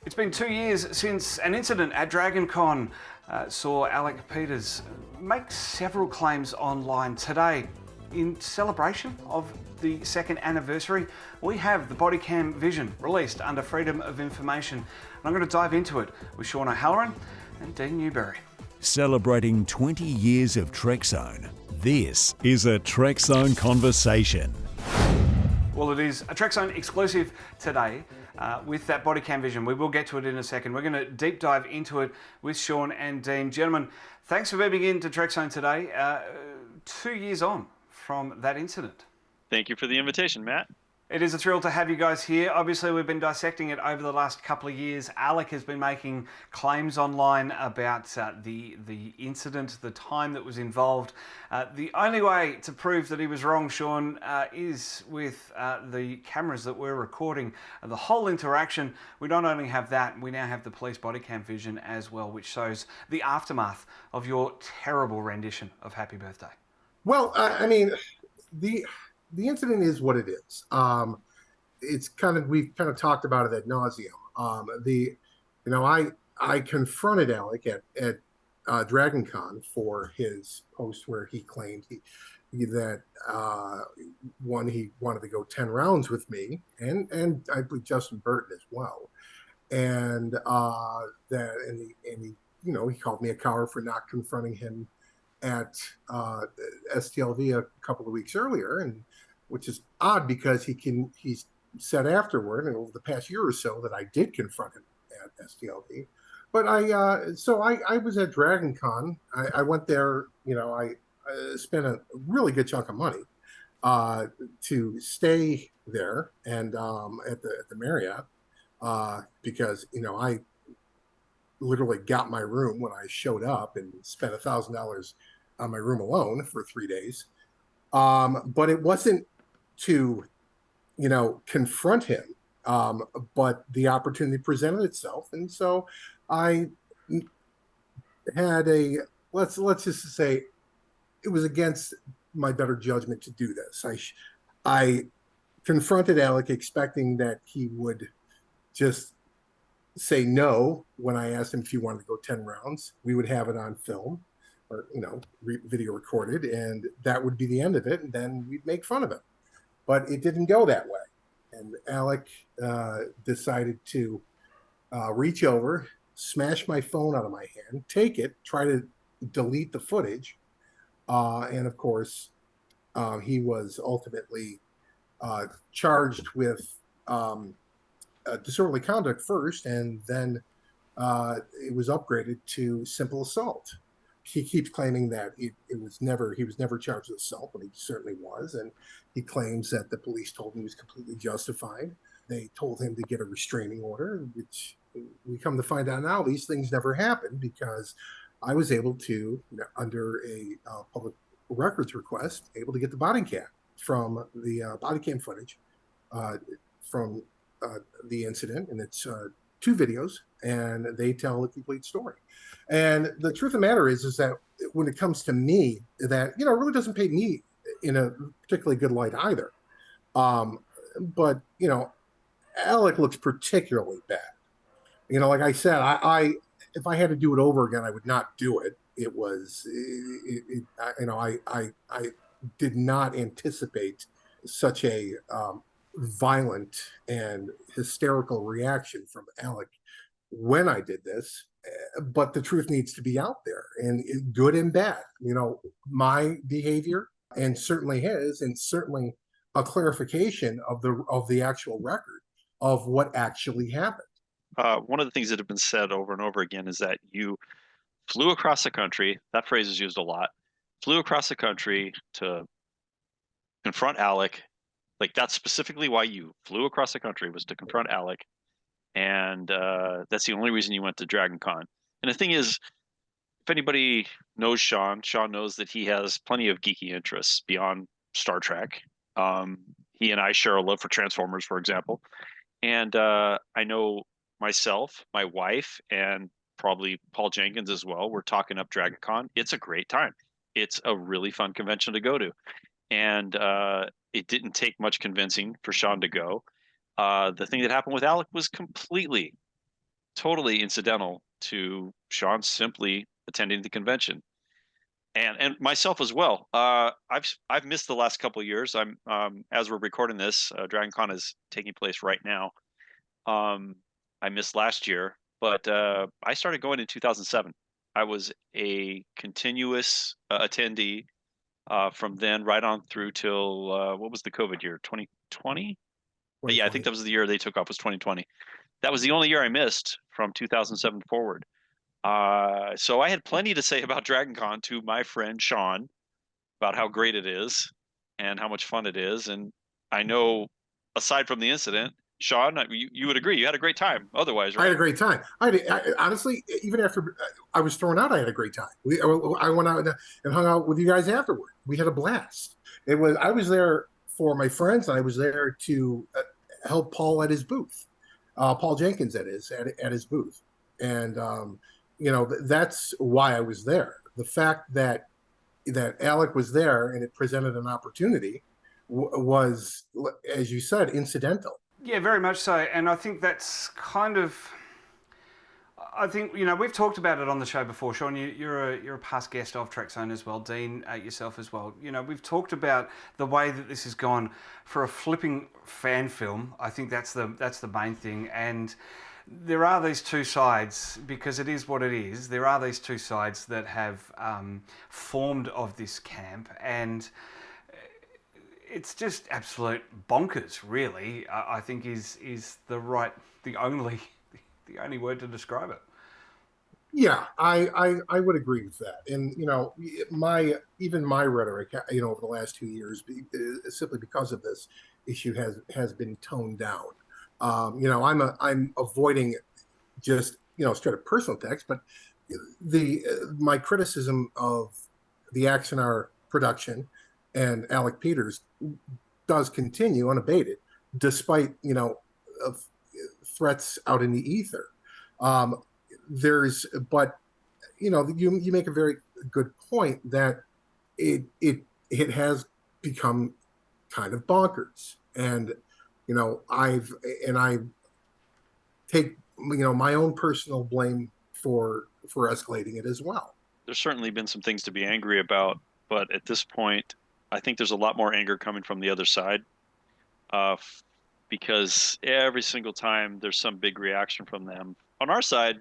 It's been 2 years since an incident at DragonCon saw Alec make several claims online. Today, in celebration of the second anniversary, we have the BODYCAM Vision released under Freedom of Information. And I'm going to dive into it with Shawn and Dean Newbury. Celebrating 20 years of Trekzone, this is a Trekzone conversation. Well, it is a Trekzone exclusive today with that BODYCAM Vision. We will get to it in a second. We're going to deep dive into it with Shawn and Dean. Gentlemen, thanks for being in to Trekzone today, 2 years on from that incident. Thank you for the invitation, Matt. It is a thrill to have you guys here. Obviously, we've been dissecting it over the last couple of years. Alec has been making claims online about the incident, the time that was involved. The only way to prove that he was wrong, Shawn, is with the cameras that we're recording. The whole interaction, we not only have that, we now have the police BODYCAM Vision as well, which shows the aftermath of your terrible rendition of Happy Birthday. Well, I mean, the incident is what it is. It's we've kind of talked about it ad nauseum. I confronted Alec at DragonCon for his post where he claimed that he wanted to go 10 rounds with me, and I believe Justin Burton as well, and he called me a coward for not confronting him at STLV a couple of weeks earlier, and which is odd because he's said afterward and over the past year or so that I did confront him at STLV. But I was at DragonCon. I went there, I spent a really good chunk of money to stay there and at the Marriott because I literally got my room when I showed up and spent $1,000 on my room alone for 3 days. But it wasn't to, confront him, but the opportunity presented itself. And so I had let's just say it was against my better judgment to do this. I confronted Alec expecting that he would just say no when I asked him if he wanted to go 10 rounds. We would have it on film or, video recorded, and that would be the end of it. And then we'd make fun of him. But it didn't go that way. And Alec decided to reach over, smash my phone out of my hand, take it, try to delete the footage. And of course, he was ultimately charged with disorderly conduct first, and then it was upgraded to simple assault. He keeps claiming that he was never charged with assault, but he certainly was, and he claims that the police told him he was completely justified. They told him to get a restraining order, which we come to find out now these things never happened because I was able to, under a public records request, able to get the body cam from the body cam footage from the incident, and it's 2 videos, and they tell a complete story. And the truth of the matter is that when it comes to me, that it really doesn't paint me in a particularly good light either. But Alec looks particularly bad. Like I said, I if I had to do it over again, I would not do it. I did not anticipate such a violent and hysterical reaction from Alec when I did this, but the truth needs to be out there, and good and bad. My behavior and certainly his, and certainly a clarification of the actual record of what actually happened. One of the things that have been said over and over again is that you flew across the country. That phrase is used a lot. Flew across the country to confront Alec. Like, that's specifically why you flew across the country, was to confront Alec. And that's the only reason you went to DragonCon. And the thing is, if anybody knows Shawn knows that he has plenty of geeky interests beyond Star Trek. He and I share a love for Transformers, for example. And I know myself, my wife, and probably Paul Jenkins as well, we're talking up DragonCon. It's a great time. It's a really fun convention to go to. And it didn't take much convincing for Shawn to go. The thing that happened with Alec was completely totally incidental to Shawn simply attending the convention, and myself as well. I've missed the last couple of years. I'm as we're recording this, DragonCon is taking place right now. I missed last year, but I started going in 2007. I was a continuous attendee from then right on through till what was the COVID year? 2020? Yeah, I think 2020. that was the year they took off, was 2020. That was the only year I missed from 2007 forward. So I had plenty to say about DragonCon to my friend Shawn about how great it is and how much fun it is. And I know, aside from the incident, Shawn, you would agree you had a great time. Otherwise, I had right? a great time. Honestly, even after I was thrown out, I had a great time. I went out and hung out with you guys afterward. We had a blast. I was there for my friends. I was there to help Paul at his booth, Paul Jenkins at his booth, and that's why I was there. The fact that Alec was there and it presented an opportunity was, as you said, incidental. Yeah, very much so. And I think that's kind of, I think, we've talked about it on the show before. Shawn, you're a past guest of Trekzone as well. Dean, yourself as well. We've talked about the way that this has gone for a flipping fan film. I think that's the main thing. And there are these two sides, because it is what it is. There are these two sides that have formed of this camp, and it's just absolute bonkers, really. I think is the only word to describe it. Yeah, I would agree with that. And my rhetoric, over the last 2 years, simply because of this issue, has been toned down. I'm avoiding just straight up personal attacks, but my criticism of the Axanar production and Alec Peters does continue unabated, despite of threats out in the ether. But you make a very good point that it has become kind of bonkers, and I take my own personal blame for escalating it as well. There's certainly been some things to be angry about, but at this point, I think there's a lot more anger coming from the other side, because every single time there's some big reaction from them. On our side,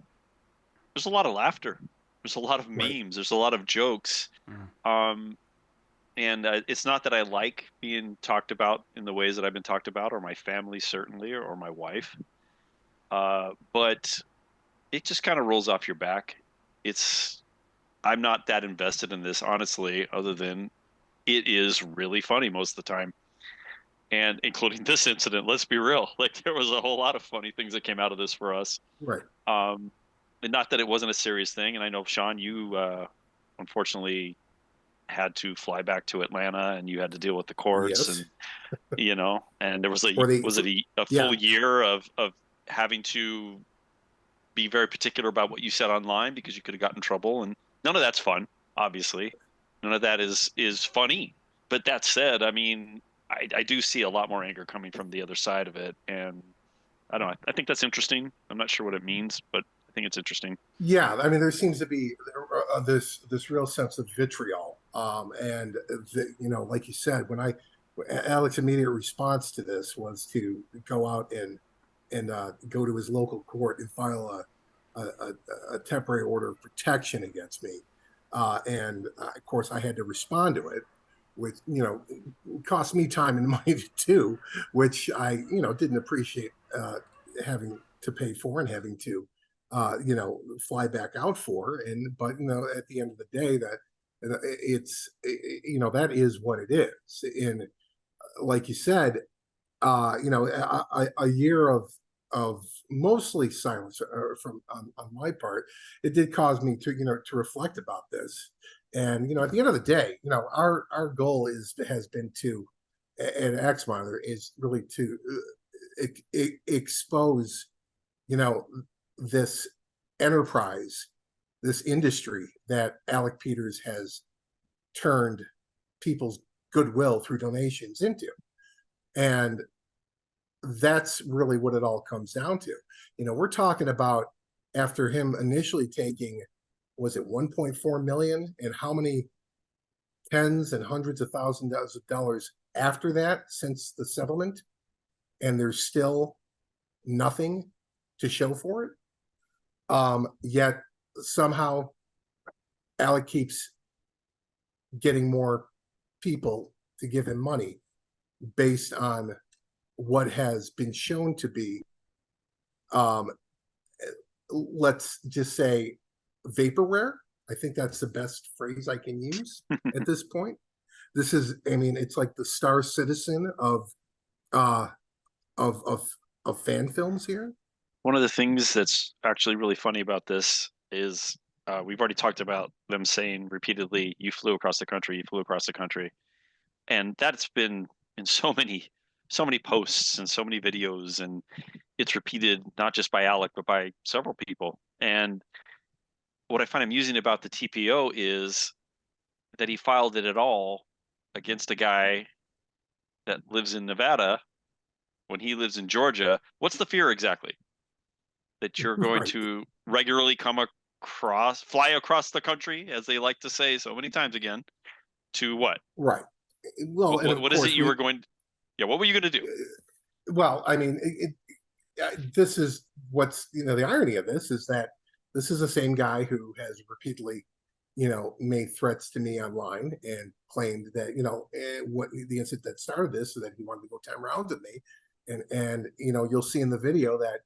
there's a lot of laughter. There's a lot of memes. Right. There's a lot of jokes. And it's not that I like being talked about in the ways that I've been talked about, or my family certainly, or my wife. But it just kind of rolls off your back. I'm not that invested in this, honestly, other than it is really funny most of the time. And including this incident, let's be real. Like, there was a whole lot of funny things that came out of this for us. Right. And not that it wasn't a serious thing. And I know, Shawn, you unfortunately had to fly back to Atlanta, and you had to deal with the courts. Yes. And and there was a full Yeah. year of having to be very particular about what you said online, because you could have gotten in trouble. And none of that's fun, obviously. None of that is funny. But that said, I mean, I do see a lot more anger coming from the other side of it. And I don't know. I think that's interesting. I'm not sure what it means, but I think it's interesting. Yeah, I mean, there seems to be this real sense of vitriol, and like you said, Alec's immediate response to this was to go out and go to his local court and file a temporary order of protection against me, and of course I had to respond to it, which cost me time and money too, which I didn't appreciate having to pay for and having to fly back out for. But at the end of the day, that that is what it is. And like you said, a year of mostly silence from on my part, it did cause me to reflect about this. And at the end of the day, our goal has been to, at Axanar, is really to expose this enterprise, this industry that Alec Peters has turned people's goodwill through donations into. And that's really what it all comes down to. We're talking about after him initially taking, was it 1.4 million, and how many tens and hundreds of thousands of dollars after that since the settlement, and there's still nothing to show for it. Yet somehow Alec keeps getting more people to give him money based on what has been shown to be, let's just say, vaporware. I think that's the best phrase I can use at this point. This is, I mean, it's like the Star Citizen of fan films here. One of the things that's actually really funny about this is we've already talked about them saying repeatedly, "You flew across the country, you flew across the country," and that's been in so many posts and so many videos, and it's repeated not just by Alec but by several people. And what I find amusing about the TPO is that he filed it at all against a guy that lives in Nevada when he lives in Georgia. What's the fear exactly? That you're going to regularly fly across the country, as they like to say so many times again, to what? Right. Well, what is it you were going? Yeah, what were you going to do? Well, I mean, this is what's, the irony of this is that this is the same guy who has repeatedly, made threats to me online and claimed that, what the incident that started this, so that he wanted to go 10 rounds at me. And you'll see in the video that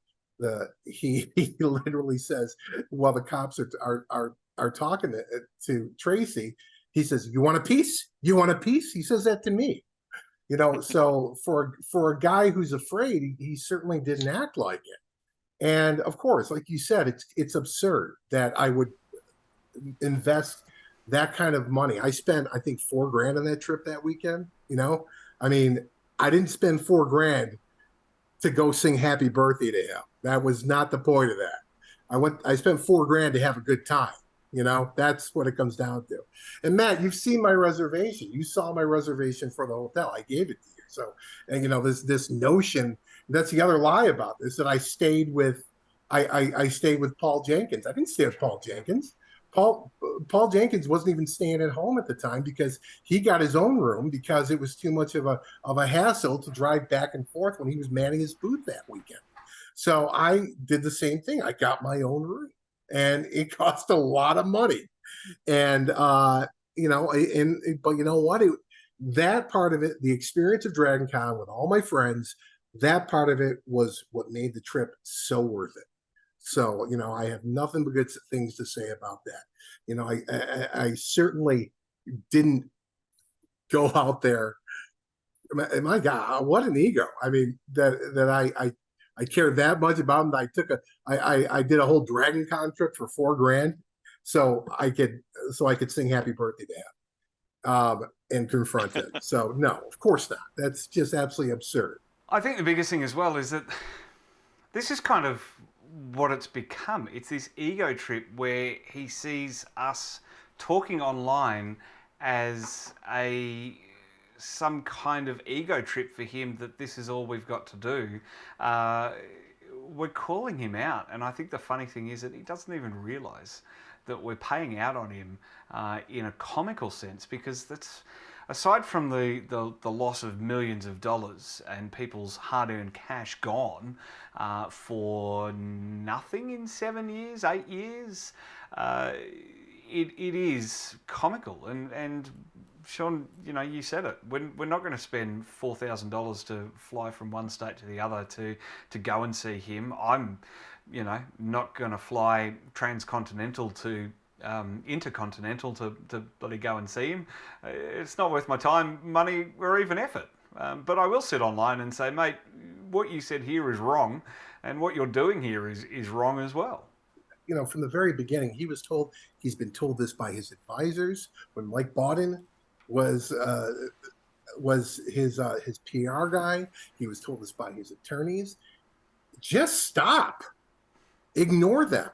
he literally says, while the cops are talking to Tracy, he says, "You want a piece? You want a piece?" He says that to me. So for a guy who's afraid, he certainly didn't act like it. And of course, like you said, it's absurd that I would invest that kind of money. I spent, I think, $4,000 on that trip that weekend. I mean, I didn't spend $4,000 to go sing happy birthday to him. That was not the point of that. I spent $4,000 to have a good time. That's what it comes down to. And Matt, you've seen my reservation. You saw my reservation for the hotel. I gave it to you. So, and this notion, that's the other lie about this, that I stayed with Paul Jenkins. I didn't stay with Paul Jenkins. Paul Jenkins wasn't even staying at home at the time because he got his own room because it was too much of a hassle to drive back and forth when he was manning his booth that weekend. So I did the same thing. I got my own room, and it cost a lot of money. And but you know what? That part of it, the experience of Dragon Con with all my friends, that part of it was what made the trip so worth it. So, I have nothing but good things to say about that. I certainly didn't go out there. My God, what an ego. I mean, that I cared that much about him. I did a whole Dragon Con trip for $4,000 so I could sing happy birthday to him and confront him. So no, of course not. That's just absolutely absurd. I think the biggest thing as well is that this is kind of what it's become. It's this ego trip where he sees us talking online as some kind of ego trip for him, that this is all we've got to do. We're calling him out, and I think the funny thing is that he doesn't even realize that we're paying out on him in a comical sense, because that's, aside from the loss of millions of dollars and people's hard-earned cash gone for nothing in 7 years, 8 years, it is comical. And Shawn, you said it. We're not going to spend $4,000 to fly from one state to the other to go and see him. I'm, not going to fly transcontinental to intercontinental to bloody go and see him. It's not worth my time, money, or even effort. But I will sit online and say, mate, what you said here is wrong, and what you're doing here is wrong as well. From the very beginning, he's been told this by his advisors. When Mike Bawden was his PR guy, he was told this by his attorneys. Just stop, ignore them,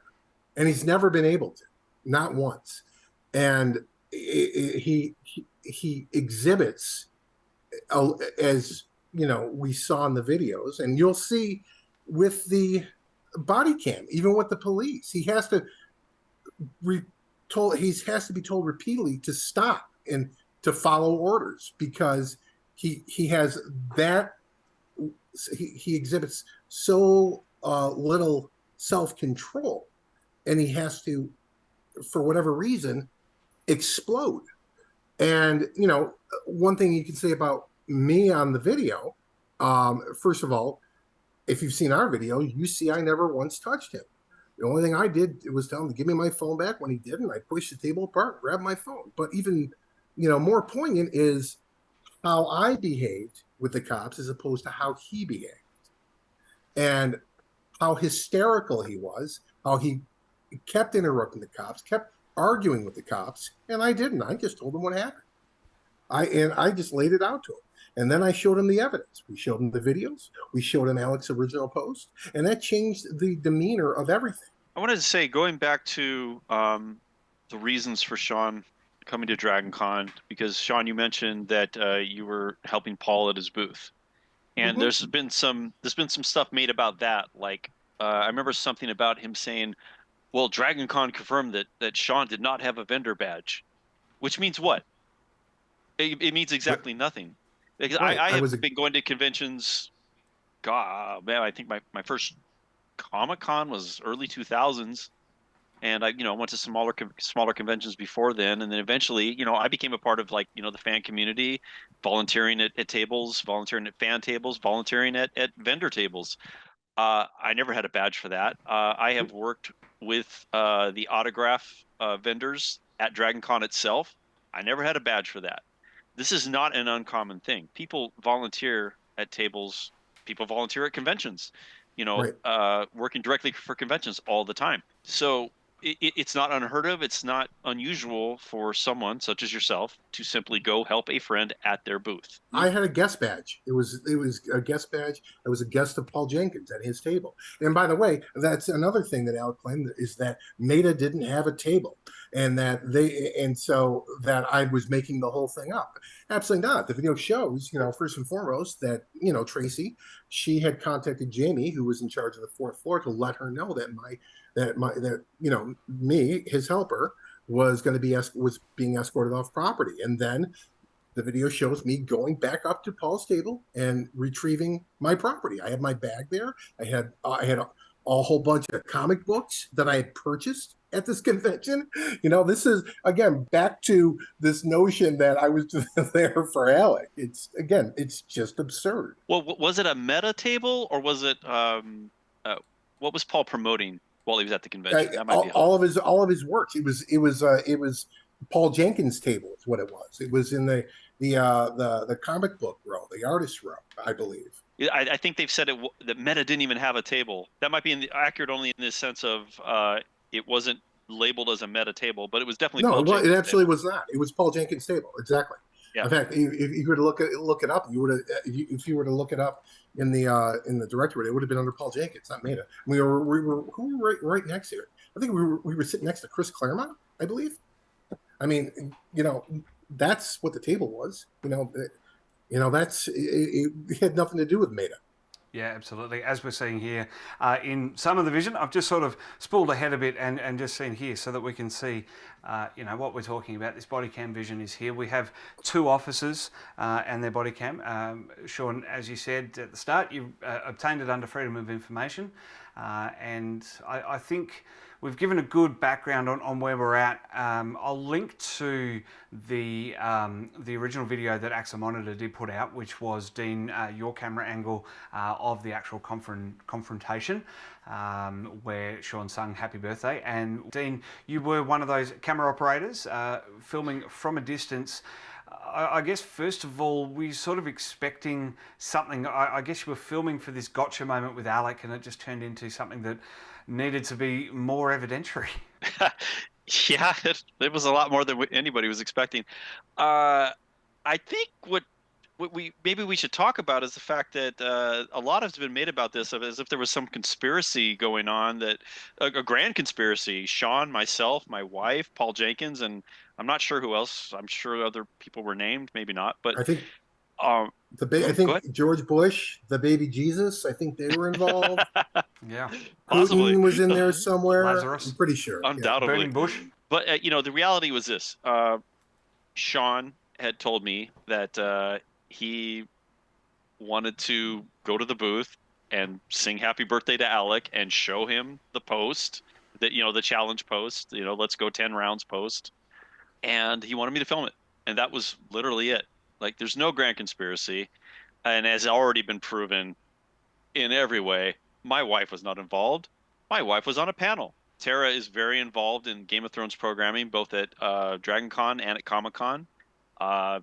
and he's never been able to, not once. And he exhibits, as we saw in the videos, and you'll see with the body cam, even with the police. He has to he has to be told repeatedly to stop and to follow orders, because he has that he exhibits so little self-control, and he has to, for whatever reason, explode. And one thing you can say about me on the video, first of all, if you've seen our video, you see I never once touched him. The only thing I did was tell him to give me my phone back when he didn't. I pushed the table apart, grabbed my phone. But even, more poignant is how I behaved with the cops as opposed to how he behaved, and how hysterical he was, how he kept interrupting the cops, kept arguing with the cops, and I didn't. I just told him what happened. I just laid it out to him. And then I showed him the evidence. We showed him the videos. We showed him Alec's original post. And that changed the demeanor of everything. I wanted to say, going back to the reasons for Shawn coming to Dragon Con, because Shawn, you mentioned that you were helping Paul at his booth. And there's been some stuff made about that. Like, I remember something about him saying, well, Dragon Con confirmed that Shawn did not have a vendor badge, which means what? It means exactly nothing. Because Right. I have been going to conventions. God, man, I think my first Comic-Con was early 2000s, and I went to smaller conventions before then, and then eventually I became a part of, like, the fan community, volunteering at tables, volunteering at fan tables, volunteering at vendor tables. I never had a badge for that. I have worked with the autograph vendors at Dragon Con itself. I never had a badge for that. This is not an uncommon thing. People volunteer at tables. People volunteer at conventions, Right. working directly for conventions all the time. So it's not unheard of. It's not unusual for someone such as yourself to simply go help a friend at their booth. I had a guest badge. It was a guest badge. I was a guest of Paul Jenkins at his table. And by the way, that's another thing that Alec claimed, is that Meta didn't have a table, and so that I was making the whole thing up. Absolutely not. The video shows, first and foremost, that Tracy, she had contacted Jamie, who was in charge of the fourth floor, to let her know that me, his helper, was being escorted off property. And then the video shows me going back up to Paul's table and retrieving my property. I had my bag there. I had a whole bunch of comic books that I had purchased at this convention. This is, again, back to this notion that I was just there for Alec. It's just absurd. Well, was it a meta table, or was it what was Paul promoting while he was at the convention? That might be all of his works. It was Paul Jenkins' table is what it was. It was in the comic book row, the artist row, I believe. I think they've said that Meta didn't even have a table. That might be accurate only in the sense of it wasn't labeled as a Meta table, but it was definitely Paul Jenkins' it absolutely was not. It was Paul Jenkins' table, exactly. Yeah. In fact, if you were to look it up, if you were to look it up in the directory, it would have been under Paul Jenkins, not Meta. We were right next to it. I think we were sitting next to Chris Claremont, I believe. I mean, that's what the table was. It had nothing to do with Meta. Yeah, absolutely. As we're seeing here in some of the vision, I've just sort of spooled ahead a bit and just seen here so that we can see, what we're talking about. This body cam vision is here. We have two officers and their body cam. Shawn, as you said at the start, you obtained it under Freedom of Information. And I think we've given a good background on where we're at. I'll link to the original video that Axanar did put out, which was, Dean, your camera angle of the actual confrontation, where Shawn sung Happy Birthday. And Dean, you were one of those camera operators filming from a distance. I guess, first of all, were you sort of expecting something? I guess you were filming for this gotcha moment with Alec, and it just turned into something that needed to be more evidentiary. Yeah, it was a lot more than anybody was expecting. I think what we should talk about is the fact that a lot has been made about this as if there was some conspiracy going on, that a grand conspiracy. Shawn, myself, my wife, Paul Jenkins, and I'm not sure who else. I'm sure other people were named, maybe not. But I think I Go ahead. think George Bush, the baby Jesus, I think they were involved. Yeah. Possibly. Putin was in there somewhere. I'm Lazarus. pretty sure. Yeah. Undoubtedly. Burning bush. But the reality was this: Shawn had told me that he wanted to go to the booth and sing "Happy Birthday" to Alec and show him the post that the challenge post, let's go 10 rounds post, and he wanted me to film it, and that was literally it. Like, there's no grand conspiracy, and as already been proven in every way, my wife was not involved. My wife was on a panel. Tara is very involved in Game of Thrones programming, both at Dragon Con and at Comic Con.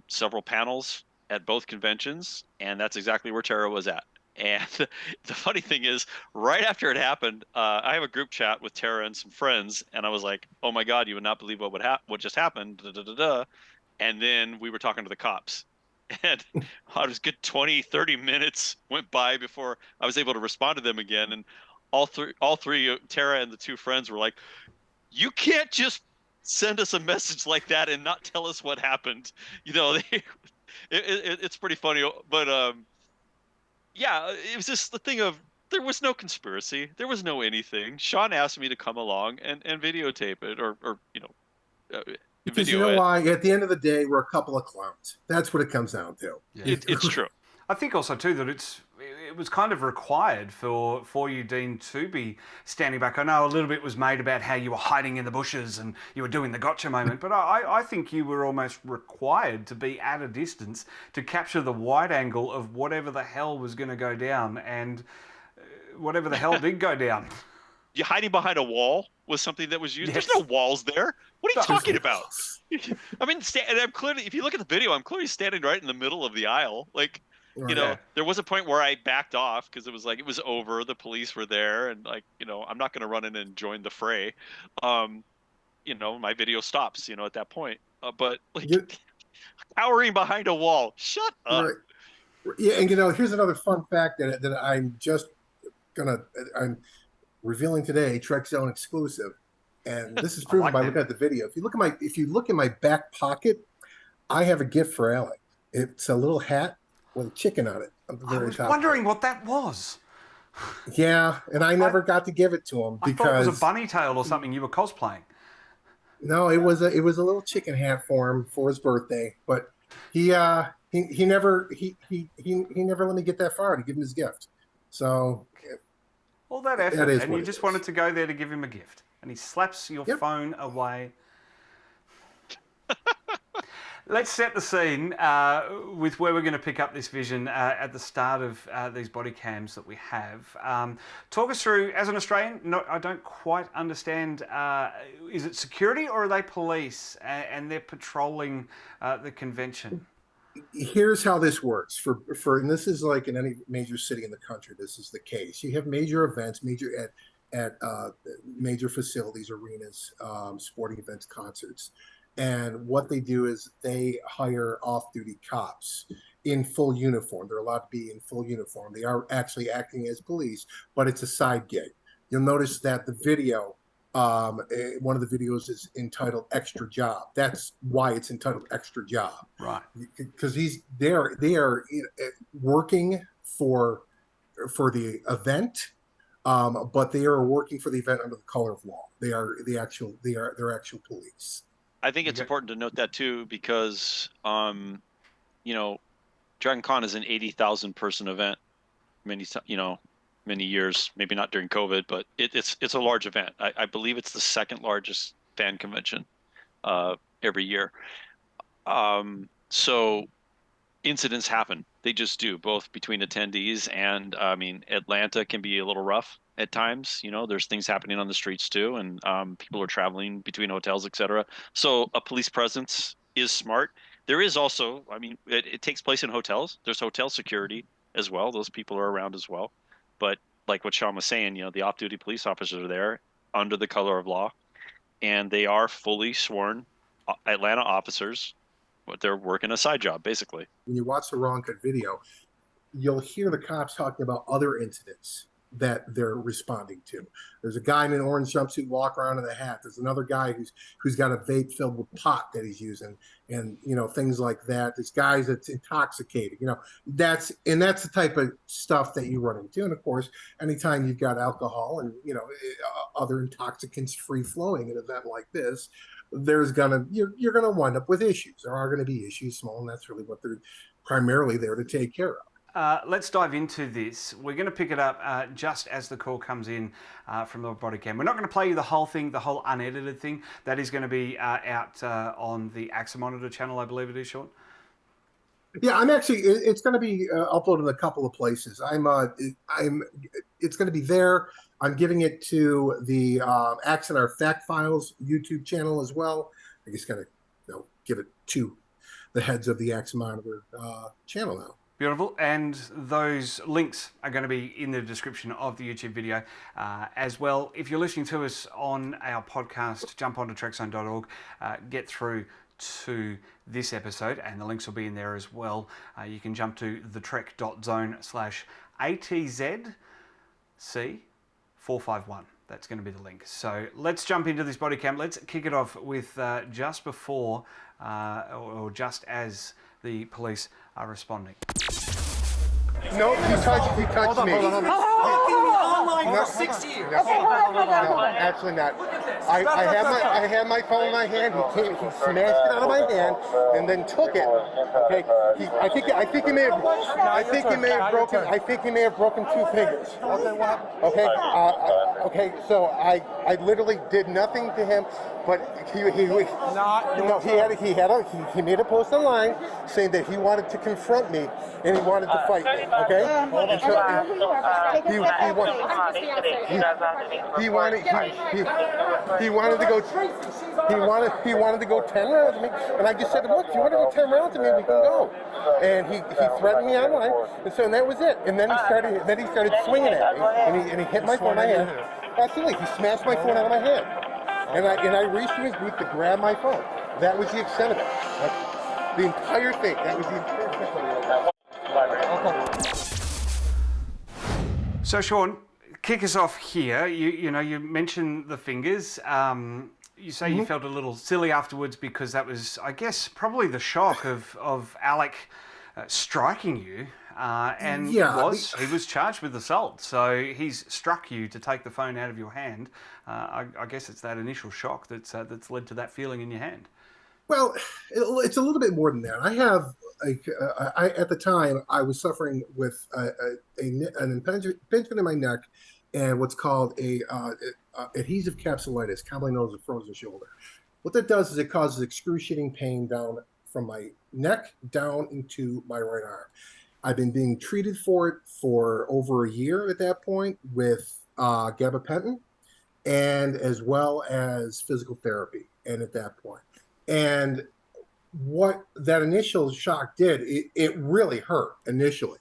Several panels at both conventions, and that's exactly where Tara was at. And the funny thing is, right after it happened, I have a group chat with Tara and some friends, and I was like, "Oh my God, you would not believe what just happened." Da, da, da, da. And then we were talking to the cops, and I was good 20, 30 minutes went by before I was able to respond to them again. And all three, Tara and the two friends were like, "You can't just send us a message like that and not tell us what happened." It's pretty funny, but yeah, it was just the thing of there was no conspiracy, there was no anything. Shawn asked me to come along and videotape it, or Because you video know it. why? At the end of the day, we're a couple of clowns. That's what it comes down to. Yeah. It's true. I think also too that it was kind of required for you, Dean, to be standing back. I know a little bit was made about how you were hiding in the bushes and you were doing the gotcha moment, but I think you were almost required to be at a distance to capture the wide angle of whatever the hell was going to go down, and whatever the hell did go down. You hiding behind a wall was something that was used. Yes. There's no walls there. What are you No. talking about? I mean, and I'm clearly, if you look at the video, I'm clearly standing right in the middle of the aisle. Like, Yeah. there was a point where I backed off because it was like it was over. The police were there, and like, I'm not going to run in and join the fray. My video stops. At that point. But like, cowering behind a wall. Shut up. Right. Yeah, and here's another fun fact that I'm revealing today, Trekzone exclusive, and this is proven like by that. looking at the video. If you look in my back pocket, I have a gift for Alec. It's a little hat with a chicken on it. At the I very was top. wondering what that was. Yeah, and I never got to give it to him I thought it because was a bunny tail or something you were cosplaying. no, it was a little chicken hat for him for his birthday, but he never let me get that far to give him his gift. So All that effort, is and what you it just is. wanted to go there to give him a gift, and he slaps your Yep. phone away. Let's set the scene with where we're going to pick up this vision at the start of these body cams that we have. Talk us through, as an Australian, I don't quite understand, is it security or are they police and they're patrolling the convention? Here's how this works and this is like in any major city in the country, this is the case. You have major events, at major facilities, arenas, sporting events, concerts. And what they do is they hire off-duty cops in full uniform. They're allowed to be in full uniform. They are actually acting as police, but it's a side gig. You'll notice that the video, one of the videos is entitled "Extra Job." That's why it's entitled "Extra Job." Right. Because they are working for the event, but they are working for the event under the color of law. They're actual police. I think it's important to note that too, because Dragon Con is an 80,000 person event. Many years, maybe not during COVID, but it's a large event. I believe it's the second largest fan convention every year. So incidents happen. They just do, both between attendees and Atlanta can be a little rough at times. There's things happening on the streets too, and people are traveling between hotels, etc. So a police presence is smart. There is also, it takes place in hotels. There's hotel security as well. Those people are around as well. But like what Shawn was saying, the off-duty police officers are there under the color of law, and they are fully sworn Atlanta officers, but they're working a side job, basically. When you watch the Raw Uncut video, you'll hear the cops talking about other incidents that they're responding to. There's a guy in an orange jumpsuit walk around in a hat. There's another guy who's got a vape filled with pot that he's using, and things like that. There's guys that's intoxicated. That's the type of stuff that you run into. And of course, anytime you've got alcohol and other intoxicants free flowing at an event like this, you're gonna wind up with issues. There are going to be issues, small, and that's really what they're primarily there to take care of. Let's dive into this. We're going to pick it up just as the call comes in from the BODYCAM. We're not going to play you the whole thing, the whole unedited thing. That is going to be out on the Axanar channel, I believe it is, Shawn. Yeah, it's going to be uploaded in a couple of places. It's going to be there. I'm giving it to the Axanar Fact Files YouTube channel as well. I just got to give it to the heads of the Axanar channel now. Beautiful, and those links are going to be in the description of the YouTube video as well. If you're listening to us on our podcast, jump onto Trekzone.org, get through to this episode, and the links will be in there as well. You can jump to thetrek.zone/ATZC451. That's going to be the link. So let's jump into this BODYCAM. Let's kick it off with just before or just as the police are responding. No, he touched me. Hold on. Online for 6 years. No, actually not. I had my phone in my hand. He smashed it out of my hand and then took it. Okay. I think he may have broken 2 fingers. Okay, what happened? Okay. Okay. So I literally did nothing to him, but he made a post online saying that he wanted to confront me and he wanted to fight me. Okay. And so he wanted to go 10 rounds with me, and I just said to him, look, if you want to go 10 rounds with me, we can go. And he threatened me online, and that was it. And then he started swinging at me, and he hit my phone in my hand. Absolutely, he smashed my phone out of my hand, and I reached in his booth to grab my phone. That was the extent of it. The entire thing. That was the entire thing. So Shawn, kick us off here. You mentioned the fingers. You say you felt a little silly afterwards because that was, I guess, probably the shock of Alec striking you. He was charged with assault. So he's struck you to take the phone out of your hand. I guess it's that initial shock that's led to that feeling in your hand. Well, it's a little bit more than that. At the time, I was suffering with an impingement in my neck and what's called adhesive capsulitis, commonly known as a frozen shoulder. What that does is it causes excruciating pain down from my neck down into my right arm. I've been being treated for it for over a year at that point with gabapentin and as well as physical therapy. And at that point. And what that initial shock did, it really hurt initially,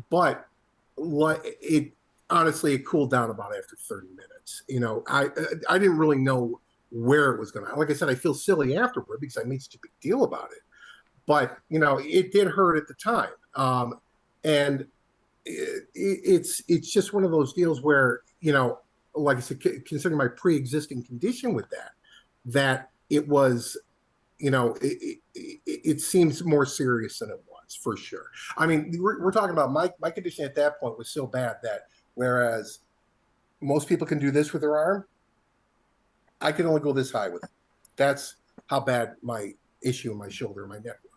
but it cooled down about after 30 minutes. I didn't really know where it was going to. Like I said, I feel silly afterward because I made such a big deal about it, but it did hurt at the time. And it's just one of those deals where like I said, considering my pre-existing condition with that it was. It seems more serious than it was, for sure. I mean, we're talking about my condition at that point was so bad that whereas most people can do this with their arm, I can only go this high with it. That's how bad my issue in my shoulder and my neck were.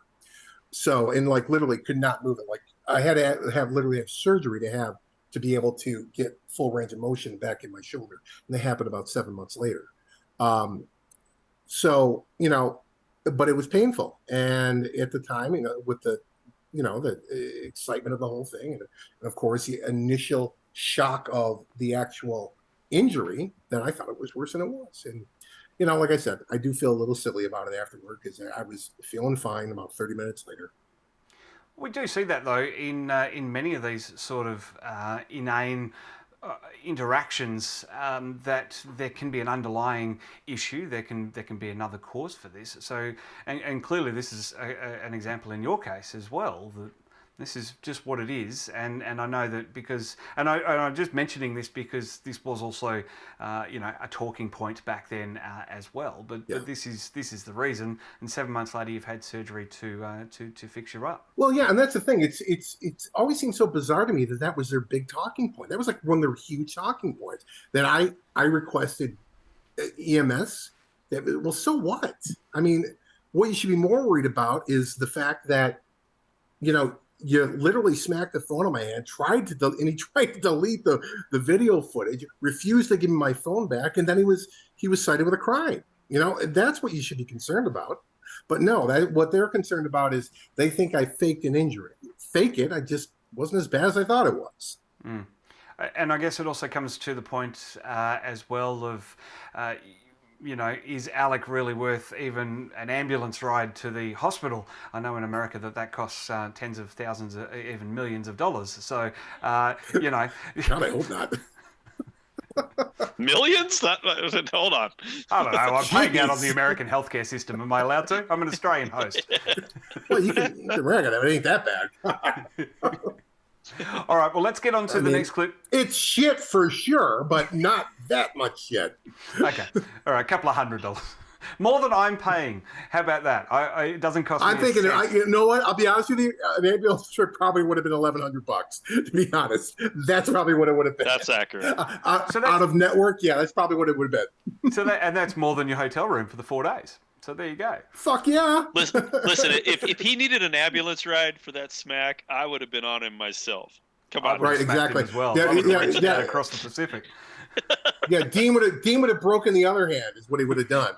So, and literally could not move it. Like I had to have surgery to be able to get full range of motion back in my shoulder. And that happened about 7 months later. But it was painful, and at the time, with the excitement of the whole thing, and of course the initial shock of the actual injury, then I thought it was worse than it was. And like I said, I do feel a little silly about it afterward because I was feeling fine about 30 minutes later. We do see that though in many of these sort of inane interactions, that there can be an underlying issue. There can be another cause for this. So, and clearly this is an example in your case as well. This is just what it is, and I know that because, and I'm just mentioning this because this was also, a talking point back then as well. But this is the reason. And 7 months later, you've had surgery to fix you up. Well, yeah, and that's the thing. It's always seemed so bizarre to me that was their big talking point. That was like one of their huge talking points that I requested EMS. Well, so what? I mean, what you should be more worried about is the fact that, you literally smacked the phone in my hand, and he tried to delete the video footage, refused to give me my phone back, and then he was cited with a crime. That's what you should be concerned about. But no, what they're concerned about is they think I faked an injury. Fake it, I just wasn't as bad as I thought it was. Mm. And I guess it also comes to the point as well of, is Alec really worth even an ambulance ride to the hospital? I know in America that costs tens of thousands, even millions of dollars. So, God, I hope not. Millions? Hold on. I don't know. I'm paying out on the American healthcare system. Am I allowed to? I'm an Australian host. Well, you can brag on it. It ain't that bad. All right, well, let's get on to the next clip. It's shit for sure, but not that much shit. Okay. All right, a couple of $100. More than I'm paying. How about that? It doesn't cost me I'm thinking, you know what? I'll be honest with you. An ambulance trip probably would have been $1,100, to be honest. That's probably what it would have been. That's accurate. Out of network, yeah, that's probably what it would have been. And that's more than your hotel room for the 4 days. So there you go. Fuck yeah. Listen, if he needed an ambulance ride for that smack, I would have been on him myself. Come on. Right, exactly. As well. Yeah, across the Pacific. Yeah, Dean would have broken the other hand is what he would have done.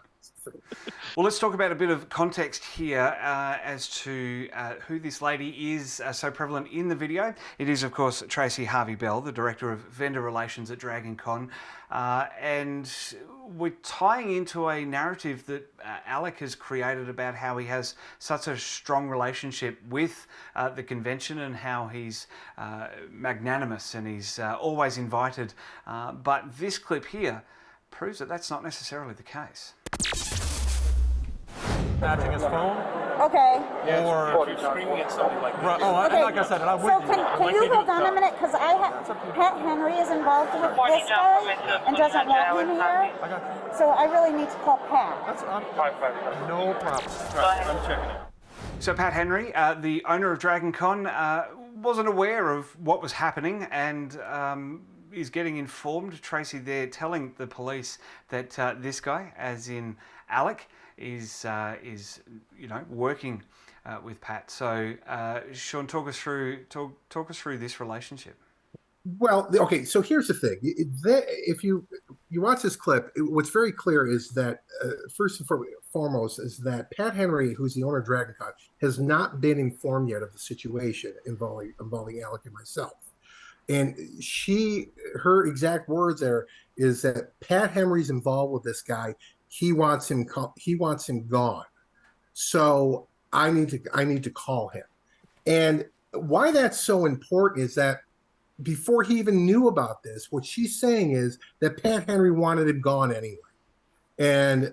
Well, let's talk about a bit of context here as to who this lady is so prevalent in the video. It is, of course, Tracy Harvey-Bell, the Director of Vendor Relations at Dragon Con. And we're tying into a narrative that Alec has created about how he has such a strong relationship with the convention and how he's magnanimous and he's always invited. But this clip here proves that that's not necessarily the case. Snatching his phone. Okay. Or screaming at somebody like right, Okay. like I said, I would. So can you hold on a minute? Because Pat Henry is involved with this guy and doesn't want him here. So I really need to call Pat. No problem. I'm checking it. So Pat Henry, the owner of Dragon Con, wasn't aware of what was happening and is getting informed. Tracy there telling the police that this guy, as in Alec, is working with Pat. So Shawn, talk us through this relationship. Well, okay, so here's the thing. If you watch this clip, what's very clear is that, first and foremost, is that Pat Henry, who's the owner of Dragon Con, has not been informed yet of the situation involving Alec and myself. And her exact words there is that Pat Henry's involved with this guy. He wants him gone. So I need to call him. And why that's so important is that before he even knew about this, what she's saying is that Pat Henry wanted him gone anyway. And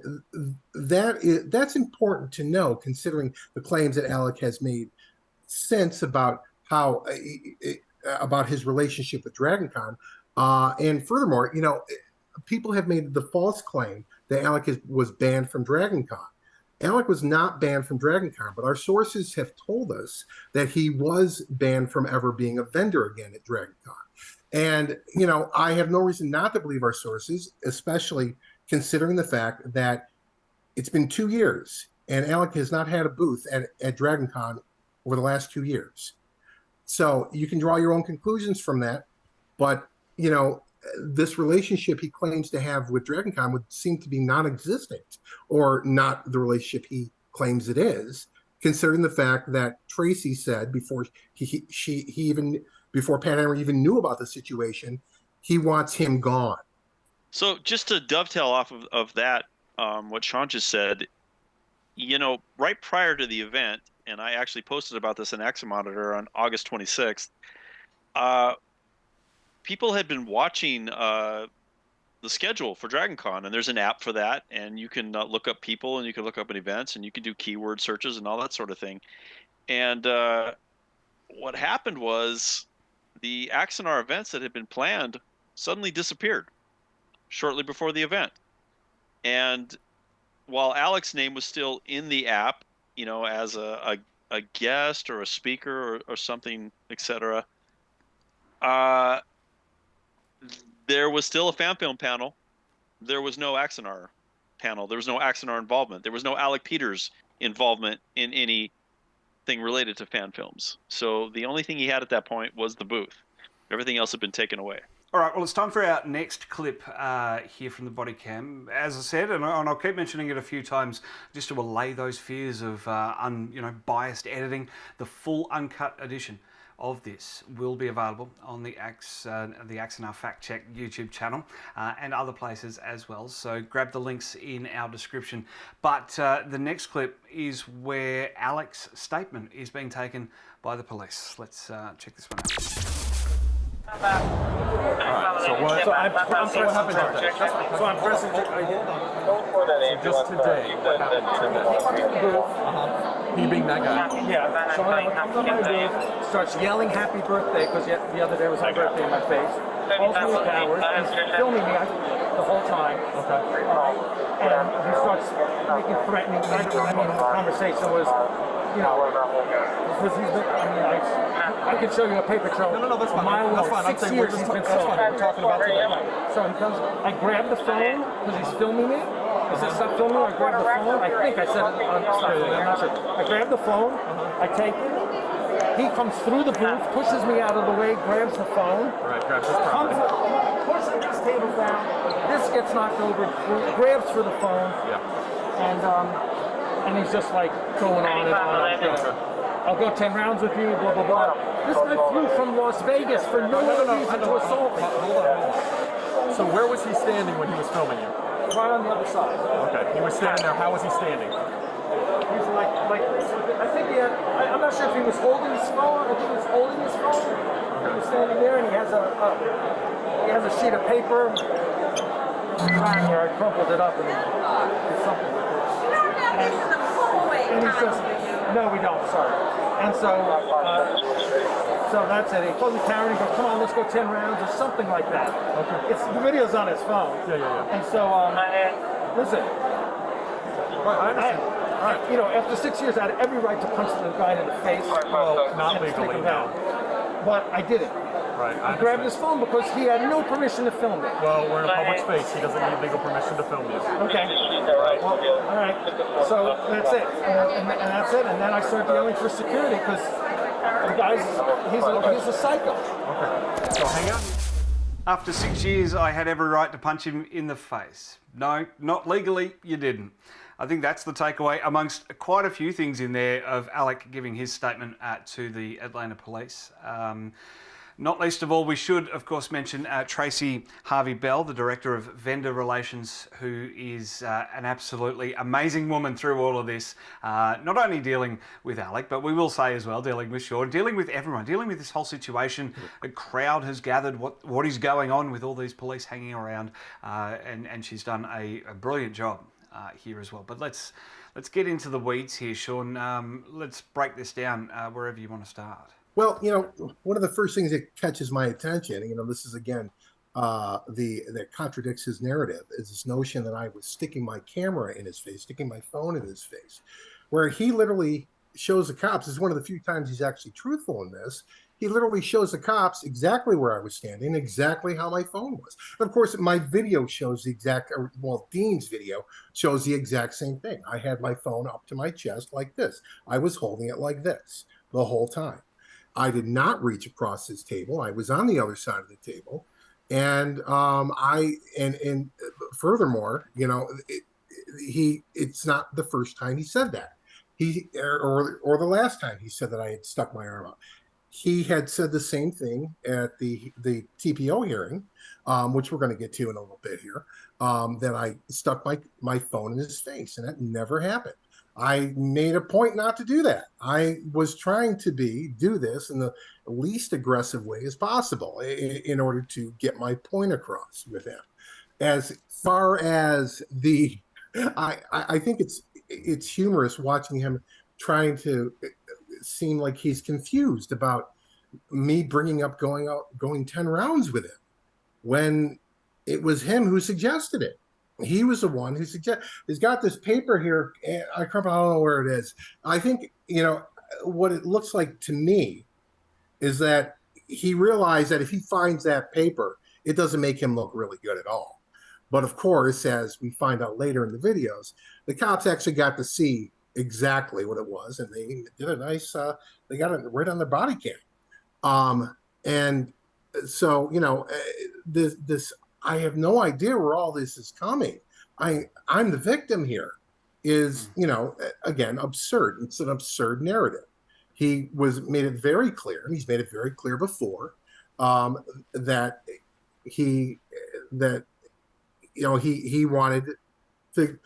that's important to know, considering the claims that Alec has made since about how about his relationship with Dragon Con. And furthermore, people have made the false claim that Alec was banned from Dragon Con. Alec was not banned from Dragon Con, but our sources have told us that he was banned from ever being a vendor again at Dragon Con. And, I have no reason not to believe our sources, especially considering the fact that it's been 2 years and Alec has not had a booth at Dragon Con over the last 2 years. So you can draw your own conclusions from that. But, this relationship he claims to have with Dragon Con would seem to be non-existent, or not the relationship he claims it is, considering the fact that Tracy said before before Pat Henry even knew about the situation, he wants him gone. So just to dovetail off of that, what Shawn just said, right prior to the event, and I actually posted about this in Axanar on August 26th, people had been watching the schedule for Dragon Con, and there's an app for that, and you can look up people, and you can look up at events, and you can do keyword searches and all that sort of thing. And what happened was the Axanar events that had been planned suddenly disappeared shortly before the event. And while Alec's name was still in the app, you know, as a guest or a speaker or something, etc., there was still a fan film panel. There was no Axanar panel. There was no Axanar involvement. There was no Alec Peters involvement in anything related to fan films. So the only thing he had at that point was the booth. Everything else had been taken away. All right, well, it's time for our next clip here from the BODYCAM. As I said, and I'll keep mentioning it a few times, just to allay those fears of biased editing, the full uncut edition of this will be available on the Axanar Fact Check YouTube channel and other places as well. So grab the links in our description. But the next clip is where Alec's statement is being taken by the police. Let's check this one out. So I'm pressing just today, what happened to me? He being that guy. Yeah. Shawn comes on my booth, starts yelling happy birthday, because the other day was my birthday in my face. Calls me a coward. He's filming me the whole time. Okay. And he starts making threatening. I mean, the conversation was, you know, because he's been, I can show you a paper trail. No, that's fine. That's fine. 6 years he's been filming. We're talking about today. So he comes, I grab the phone, because he's filming me. He said, stop filming me. I grab the phone. I think I said it on stop filming. I'm not sure. I grab the phone. I take it. He comes through the booth, pushes me out of the way, grabs the phone. Right, grabs his phone. Pushes this table down. This gets knocked over, grabs for the phone. Yeah. And he's just like going on and on. I'll go 10 rounds with you, blah, blah, blah. This guy flew from Las Vegas for no reason to assault me. Hold on. So where was he standing when he was filming you? Right on the other side. Okay, he was standing there. How was he standing? He's like I think he had, I'm not sure if he was holding his phone. I think he was holding his phone. Okay. He was standing there and he has a sheet of paper. Where I crumpled it up and did something with it. And he's just, no, we don't, sorry. And so that's it. He pulls the camera and he goes, come on, let's go 10 rounds or something like that. Okay. The video's on his phone. Yeah. And so, listen. Right, I understand. Right. You know, after 6 years, I had every right to punch the guy in the face. Well, not legally, no. But I did it. Right. I grabbed his phone because he had no permission to film it. Well, we're in a public space. He doesn't need legal permission to film you. Okay. Right. Well, all right. So that's it. And that's it. And then I started yelling for security because the guy's, he's a psycho. Okay. So hang on. After 6 years, I had every right to punch him in the face. No, not legally, you didn't. I think that's the takeaway amongst quite a few things in there of Alec giving his statement to the Atlanta police. Not least of all, we should, of course, mention Tracy Harvey-Bell, the Director of Vendor Relations, who is an absolutely amazing woman through all of this. Not only dealing with Alec, but we will say as well, dealing with Shawn, dealing with everyone, dealing with this whole situation. A crowd has gathered what is going on with all these police hanging around, and she's done a brilliant job here as well. But let's get into the weeds here, Shawn. Let's break this down wherever you want to start. Well, you know, one of the first things that catches my attention, you know, this is again that contradicts his narrative, is this notion that I was sticking my camera in his face, sticking my phone in his face, where he literally shows the cops. This is one of the few times he's actually truthful in this. He literally shows the cops exactly where I was standing, exactly how my phone was. And of course, my video shows the exact, well, Dean's video shows the exact same thing. I had my phone up to my chest like this. I was holding it like this the whole time. I did not reach across his table. I was on the other side of the table. And and furthermore, you know, it's not the first time he said that. Or the last time he said that I had stuck my arm out. He had said the same thing at the TPO hearing, which we're going to get to in a little bit here, that I stuck my phone in his face, and that never happened. I made a point not to do that. I was trying to do this in the least aggressive way as possible in order to get my point across with him. As far as I think it's humorous watching him trying to seem like he's confused about me bringing up going 10 rounds with him when it was him who suggested it. He was the one who suggested. He's got this paper here. And I don't know where it is. I think, what it looks like to me is that he realized that if he finds that paper, it doesn't make him look really good at all. But of course, as we find out later in the videos, the cops actually got to see exactly what it was, and they did a nice, they got it right on their body cam. And so, this, I have no idea where all this is coming. I'm the victim here is, again, absurd. It's an absurd narrative. He made it very clear, and he's made it very clear before, that he wanted to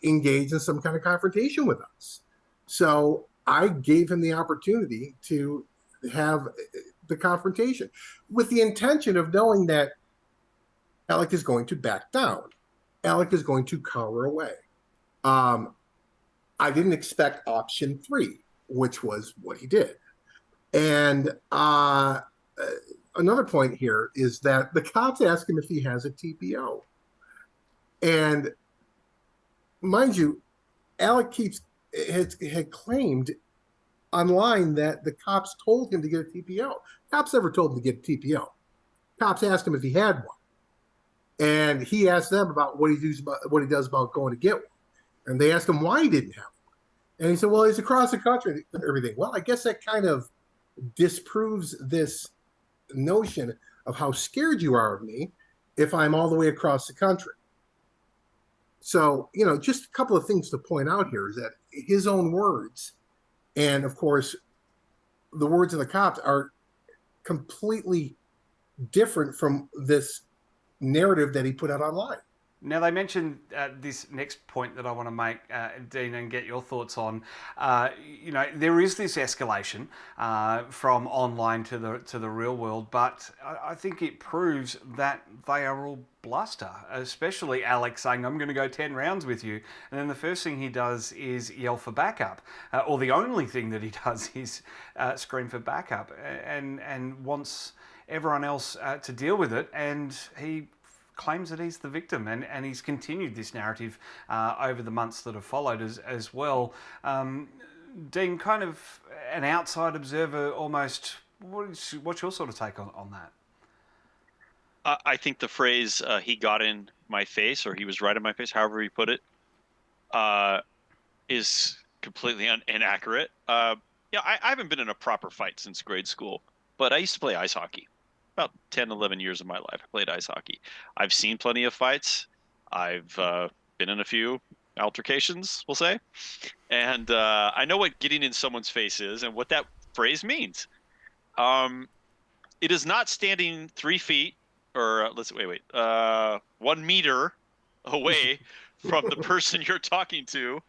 engage in some kind of confrontation with us. So I gave him the opportunity to have the confrontation with the intention of knowing that Alec is going to back down. Alec is going to cower away. I didn't expect option 3, which was what he did. And another point here is that the cops ask him if he has a TPO. And mind you, Alec had claimed online that the cops told him to get a TPO. Cops never told him to get a TPO. Cops asked him if he had one. And he asked them about what he does about going to get one. And they asked him why he didn't have one. And he said, well, he's across the country and everything. Well, I guess that kind of disproves this notion of how scared you are of me if I'm all the way across the country. So, just a couple of things to point out here is that his own words, and of course, the words of the cops are completely different from this narrative that he put out online. Now, they mentioned this next point that I want to make, Dean, and get your thoughts on. There is this escalation from online to the real world, but I think it proves that they are all bluster, especially Alex saying, I'm going to go 10 rounds with you. And then the first thing he does is yell for backup, or the only thing that he does is scream for backup and wants everyone else to deal with it. And he claims that he's the victim, and he's continued this narrative over the months that have followed as well. Dean, kind of an outside observer almost, what's your sort of take on that? I think the phrase he got in my face, or he was right in my face, however he put it, is completely inaccurate. I haven't been in a proper fight since grade school, but I used to play ice hockey. About 10, 11 years of my life, I played ice hockey. I've seen plenty of fights. I've been in a few altercations, we'll say. And I know what getting in someone's face is and what that phrase means. It is not standing 3 feet or 1 meter away from the person you're talking to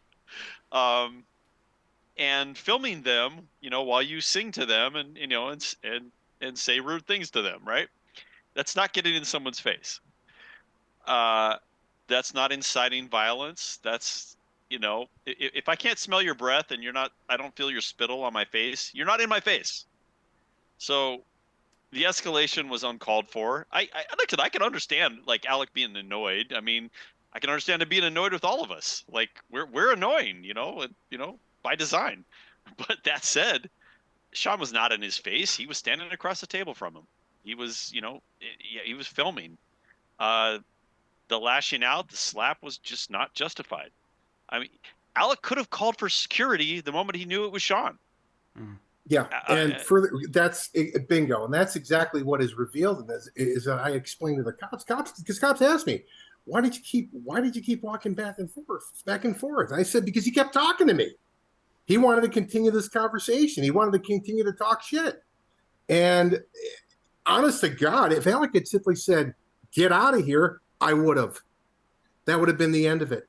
and filming them, while you sing to them and say rude things to them, right? That's not getting in someone's face. That's not inciting violence. That's, if I can't smell your breath and I don't feel your spittle on my face, you're not in my face. So the escalation was uncalled for. I can understand like Alec being annoyed. I mean, I can understand him being annoyed with all of us. Like we're annoying, by design. But that said, Shawn was not in his face. He was standing across the table from him. He was, he was filming. The lashing out, the slap was just not justified. I mean, Alec could have called for security the moment he knew it was Shawn. Yeah, and further, that's bingo, and that's exactly what is revealed in this. Is that I explained to the cops, because cops asked me, why did you keep walking back and forth? And I said, because he kept talking to me. He wanted to continue this conversation. He wanted to continue to talk shit. And honest to God, if Alec had simply said, get out of here, I would have. That would have been the end of it.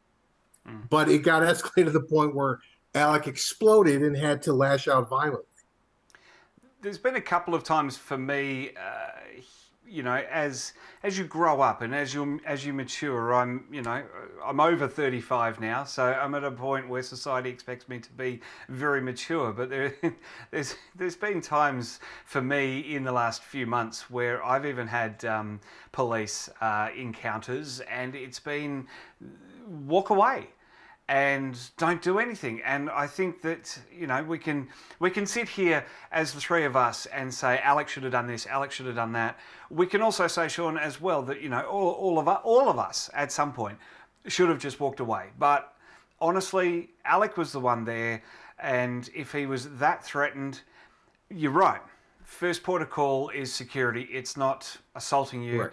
But it got escalated to the point where Alec exploded and had to lash out violently. There's been a couple of times for me, you know, as you grow up and as you mature, I'm over 35 now, so I'm at a point where society expects me to be very mature. But there's been times for me in the last few months where I've even had police encounters, and it's been walk away and don't do anything. And I think that, you know, we can sit here as the three of us and say Alec should have done this, Alec should have done that. We can also say, Shawn, as well, that, you know, all of us at some point should have just walked away. But honestly, Alec was the one there, and if he was that threatened, you're right. First port of call is security. It's not assaulting you. Right.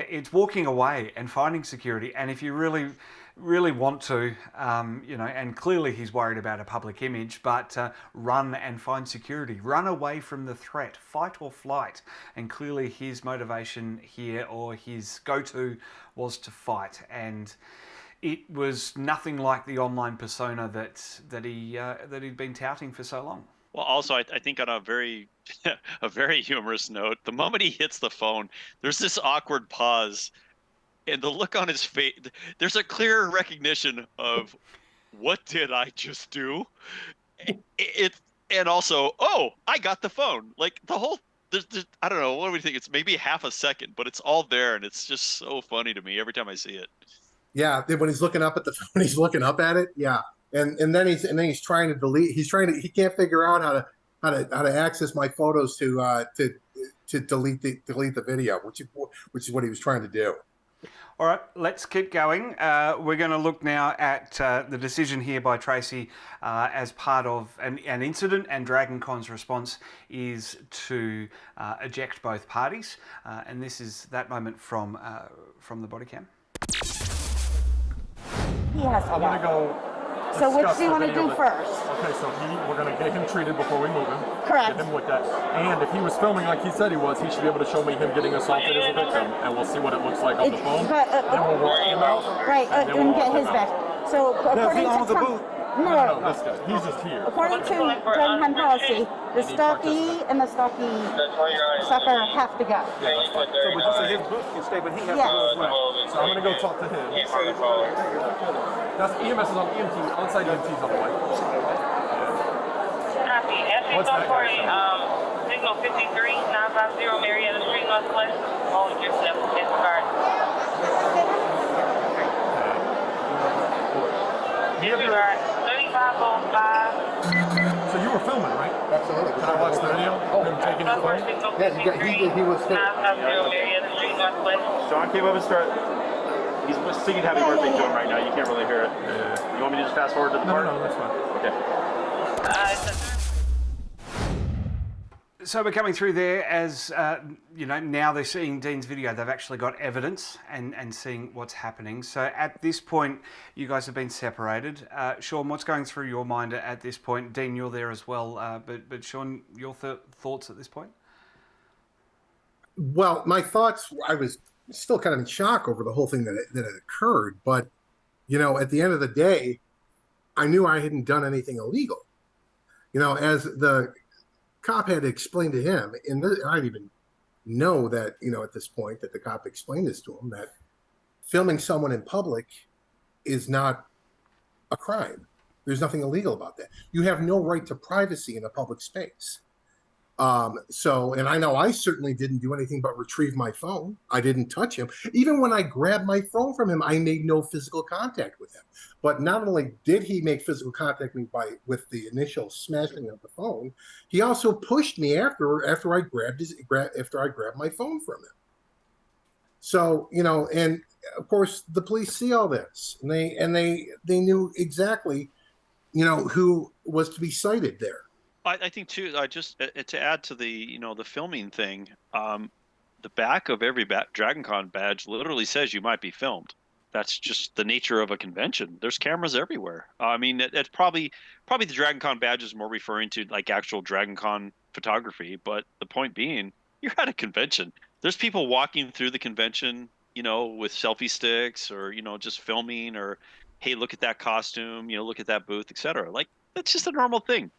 It's walking away and finding security. And if you really want to, you know, and clearly he's worried about a public image, but run and find security. Run away from the threat. Fight or flight. And clearly his motivation here, or his go-to, was to fight. And it was nothing like the online persona that he'd been touting for so long. Well, also, I think on a very humorous note, the moment he hits the phone, there's this awkward pause, and the look on his face, there's a clear recognition of, what did I just do? And also, oh, I got the phone. Like, the whole, there's, I don't know, what do we think? It's maybe half a second, but it's all there, and it's just so funny to me every time I see it. Yeah, when he's looking up at the phone, he's looking up at it. Yeah. And then he's trying to delete. He can't figure out how to access my photos to delete the video, which is what he was trying to do. All right, let's keep going. We're going to look now at the decision here by Tracy as part of an incident, and DragonCon's response is to eject both parties. And this is that moment from the body cam. He has to I'm going to go. So which do you want to do first? Okay, so we're going to get him treated before we move him. Correct. Get him looked at. And if he was filming like he said he was, he should be able to show me him getting assaulted as a victim, and we'll see what it looks like on the phone. And we'll walk him out. Right, and get his back. So according to No, this guy. He's just here. According to DragonCon policy, the stocky and the stocky sucker have to go. Yeah, that's fine. So, but you say his booth can stay, but he has to go as well. So I'm going to go talk to him. That's EMS is on EMT, on-site EMT's on the way. Copy. Entry code for signal 53, 950 Marietta Street, Northwest. All your steps, disregard. Disregard 3505. So you were filming, right? Absolutely. Can I watch the video? Him taking his phone? Yeah, he was. 950 Marietta Street, Northwest. Shawn came up and started. He's singing happy birthday to him right now. You can't really hear it. Yeah. You want me to just fast forward to the part? No, that's fine. Okay. So we're coming through there as, you know, now they're seeing Dean's video. They've actually got evidence and seeing what's happening. So at this point, you guys have been separated. Shawn, what's going through your mind at this point? Dean, you're there as well. But Shawn, your thoughts at this point? Well, my thoughts, I was still kind of in shock over the whole thing that had occurred. But, you know, at the end of the day, I knew I hadn't done anything illegal. You know, as the cop had explained to him, and I didn't even know that, you know, at this point that the cop explained this to him, that filming someone in public is not a crime. There's nothing illegal about that. You have no right to privacy in a public space. So, and I know I certainly didn't do anything but retrieve my phone. I didn't touch him. Even when I grabbed my phone from him, I made no physical contact with him. But not only did he make physical contact with me with the initial smashing of the phone, he also pushed me after I grabbed my phone from him. So, you know, and of course the police see all this, and they knew exactly, you know, who was to be cited there. I think too. Just to add to the the filming thing, the back of every DragonCon badge literally says you might be filmed. That's just the nature of a convention. There's cameras everywhere. I mean, it's probably the DragonCon badge is more referring to like actual DragonCon photography. But the point being, you're at a convention. There's people walking through the convention, you know, with selfie sticks or just filming or, hey, look at that costume, look at that booth, etc. Like that's just a normal thing.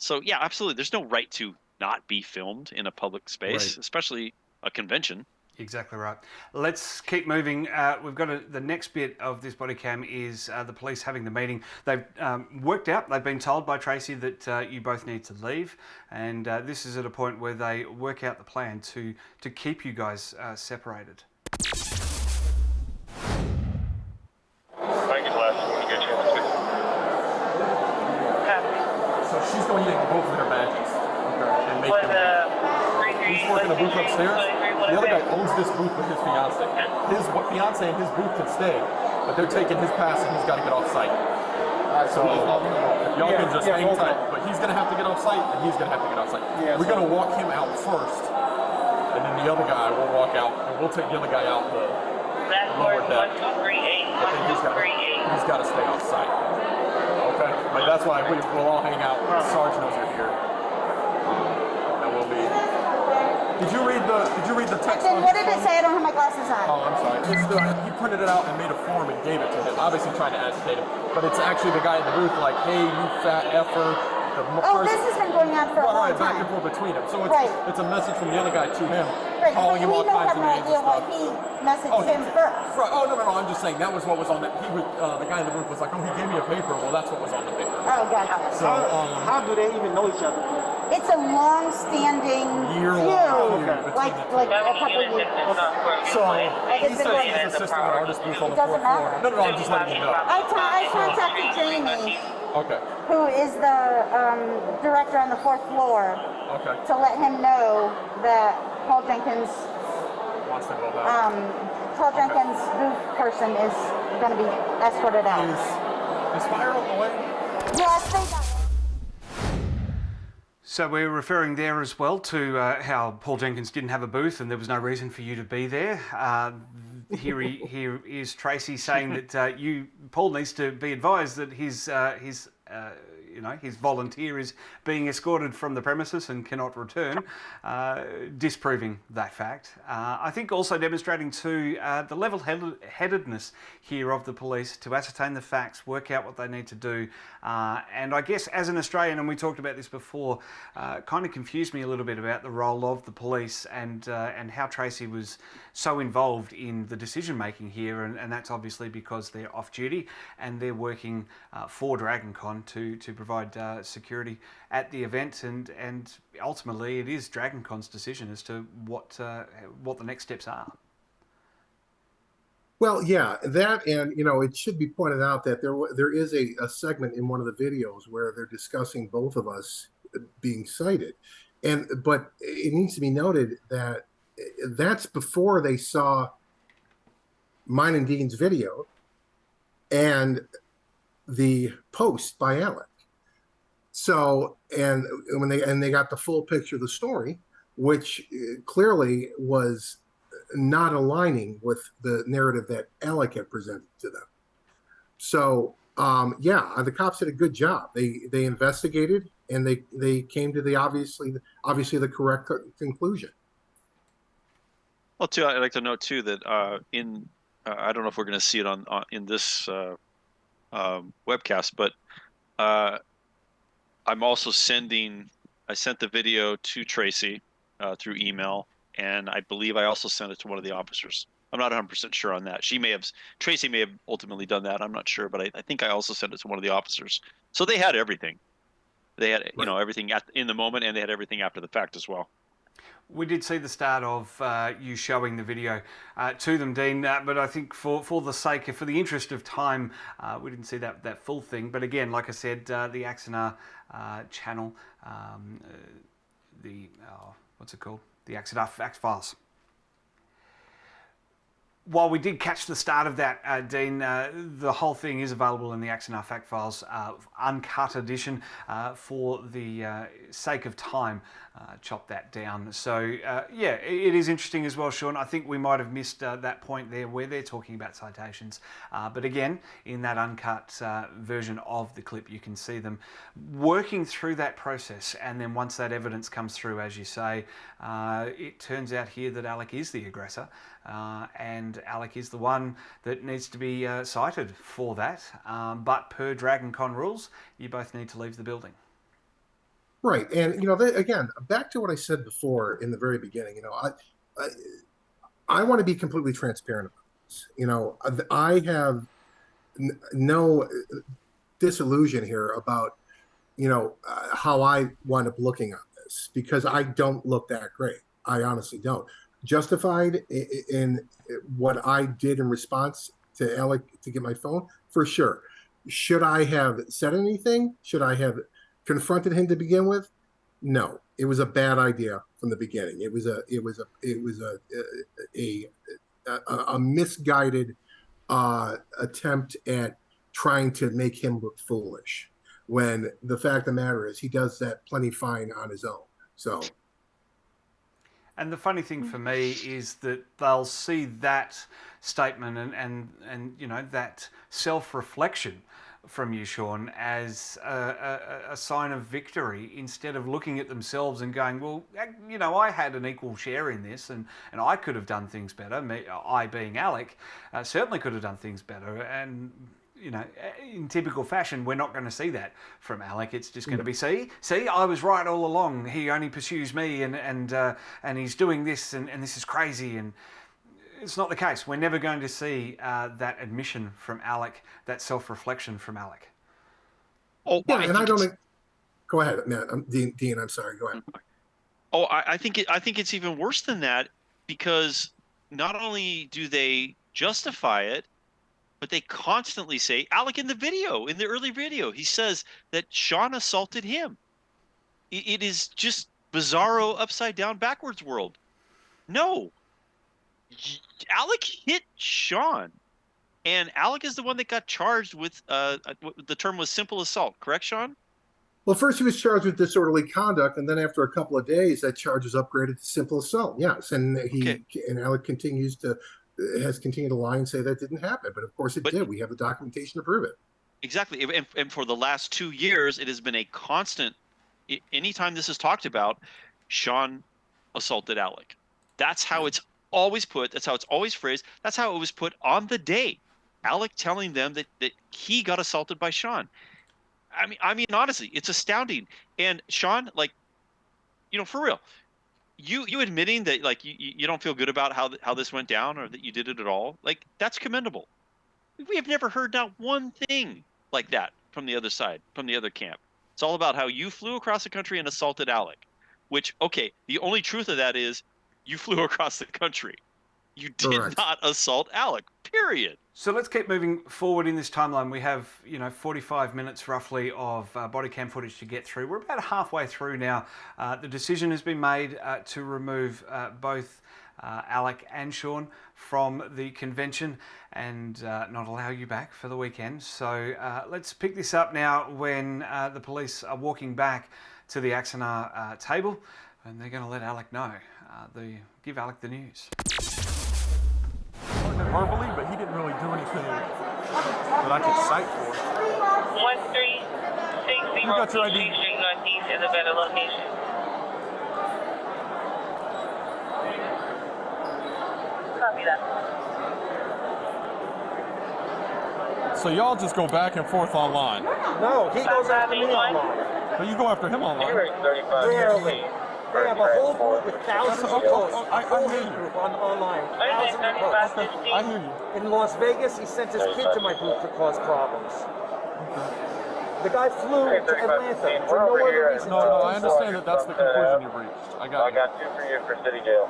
So, yeah, absolutely. There's no right to not be filmed in a public space, especially a convention. Exactly right. Let's keep moving. We've got the next bit of this body cam is the police having the meeting. They've worked out, they've been told by Tracy that you both need to leave, and this is at a point where they work out the plan to keep you guys separated. So she's going to get both of their badges. And make them. He's working a booth upstairs. The other guy owns this booth with his fiance. His fiance and his booth can stay, but they're taking his pass and he's got to get off site. So y'all can just hang tight. But he's going to have to get off site and he's going to have to get off site. We're going to walk him out first, and then the other guy will walk out, and we'll take the other guy out the lower deck. But then he's got to stay off site. Okay? Like that's why we'll all hang out. The sergeant knows you're here. And we'll be. Did you read the text? Then what did it say? I don't have my glasses on. Oh, I'm sorry. He printed it out and made a form and gave it to him, obviously trying to agitate him. But it's actually the guy in the booth like, hey, you fat effer. This has been going on for a long time. Back and forth between them. So it's a message from the other guy to him, calling him all kinds of names and stuff. Why he messaged him first. Right. Oh, no. I'm just saying that was what was on that. He was, the guy in the booth was like, oh, he gave me a paper. Well, that's what was on the paper. Oh, gotcha. So, how do they even know each other? It's a long-standing year-long feud, like a couple of years. So he said he's assisting an artist booth on the fourth floor. No, I'm just letting you know. I contacted Jamie, who is the director on the fourth floor, to let him know that Paul Jenkins' booth person is going to be escorted out. Is fire on the way? Yes, they got it. So we're referring there as well to how Paul Jenkins didn't have a booth and there was no reason for you to be there. Here is Tracy saying that Paul needs to be advised that his volunteer is being escorted from the premises and cannot return, disproving that fact. I think also demonstrating too the level-headedness here of the police to ascertain the facts, work out what they need to do, and I guess as an Australian, and we talked about this before, kind of confused me a little bit about the role of the police and how Tracy was so involved in the decision making here, and that's obviously because they're off duty and they're working for DragonCon to provide security at the event, and ultimately it is DragonCon's decision as to what the next steps are. Well, yeah, that, and it should be pointed out that there is a segment in one of the videos where they're discussing both of us being cited, but it needs to be noted that that's before they saw mine and Dean's video and the post by Alec. So, and when they got the full picture of the story, which clearly was not aligning with the narrative that Alec had presented to them. So, the cops did a good job. They investigated and they came to the obviously the correct conclusion. Well, too, I'd like to note too that I don't know if we're going to see it in this webcast, but I'm also I sent the video to Tracy through email, and I believe I also sent it to one of the officers. I'm not 100% sure on that. Tracy may have ultimately done that. I'm not sure, but I think I also sent it to one of the officers. So they had everything. They had everything in the moment, and they had everything after the fact as well. We did see the start of you showing the video to them, Dean, but I think for the interest of time, we didn't see that full thing. But again, like I said, the Axanar channel, what's it called? The Axanar Fact Files. While we did catch the start of that, Dean, the whole thing is available in the Axanar Fact Files uncut edition. For the sake of time, chop that down. So, it is interesting as well, Shawn. I think we might have missed that point there where they're talking about citations. But again, in that uncut version of the clip, you can see them working through that process. And then once that evidence comes through, as you say, it turns out here that Alec is the aggressor. And Alec is the one that needs to be cited for that. But per DragonCon rules, you both need to leave the building. Right. And, again, back to what I said before in the very beginning, I want to be completely transparent about this. You know, I have no disillusion here about, you know, how I wind up looking on this, because I don't look that great. I honestly don't. Justified in what I did in response to Alec to get my phone, for sure. Should I have said anything? Should I have confronted him to begin with? No, it was a bad idea from the beginning. It was a misguided attempt at trying to make him look foolish, when the fact of the matter is he does that plenty fine on his own. So, and the funny thing for me is that they'll see that statement and you know, that self-reflection from you, Shawn, as a sign of victory, instead of looking at themselves and going, well, you know, I had an equal share in this, and I could have done things better. I being Alec, certainly could have done things better. And, you know, in typical fashion, we're not going to see that from Alec. It's just going to be, see, I was right all along. He only pursues me, and he's doing this, and this is crazy. And it's not the case. We're never going to see that admission from Alec, that self-reflection from Alec. Oh, yeah, and I don't. Go ahead, man. Dean. I'm sorry. Go ahead. Oh, I think it's even worse than that, because not only do they justify it, but they constantly say, Alec in the early video, he says that Shawn assaulted him. It is just bizarro, upside down, backwards world. No. Alec hit Shawn, and Alec is the one that got charged with, the term was simple assault, correct, Shawn? Well, first he was charged with disorderly conduct, and then after a couple of days, that charge was upgraded to simple assault. Yes, and and Alec has continued to lie and say that didn't happen, but of course it did. We have the documentation to prove it. Exactly, and for the last 2 years, it has been a constant. Anytime this is talked about, Shawn assaulted Alec. That's how it's always put. That's how it's always phrased. That's how it was put on the day. Alec telling them that he got assaulted by Shawn. I mean, honestly, it's astounding. And Shawn, like, you know, for real, you admitting that, like, you don't feel good about how this went down, or that you did it at all, like, that's commendable. We have never heard not one thing like that from the other side, from the other camp. It's all about how you flew across the country and assaulted Alec, which, okay, the only truth of that is you flew across the country. You did not assault Alec, period. So let's keep moving forward in this timeline. We have, you know, 45 minutes roughly of body cam footage to get through. We're about halfway through now. The decision has been made to remove both Alec and Shawn from the convention and not allow you back for the weekend. So let's pick this up now when the police are walking back to the Axanar table, and they're going to let Alec know. Give Alec the news. Verbally, but he didn't really do anything that I could cite for. 1360 Street Northeast is a better location. Copy that. So y'all just go back and forth online? No, he goes after me online. But you go after him online? Rarely. They have a whole group with thousands of posts. I hear you. Group online. Thousands of posts. I hear you. In Las Vegas, he sent his kid to my group to cause problems. The guy flew to Atlanta for no other reason. No, I understand that that's the conclusion you reached. I got two for you for city jail.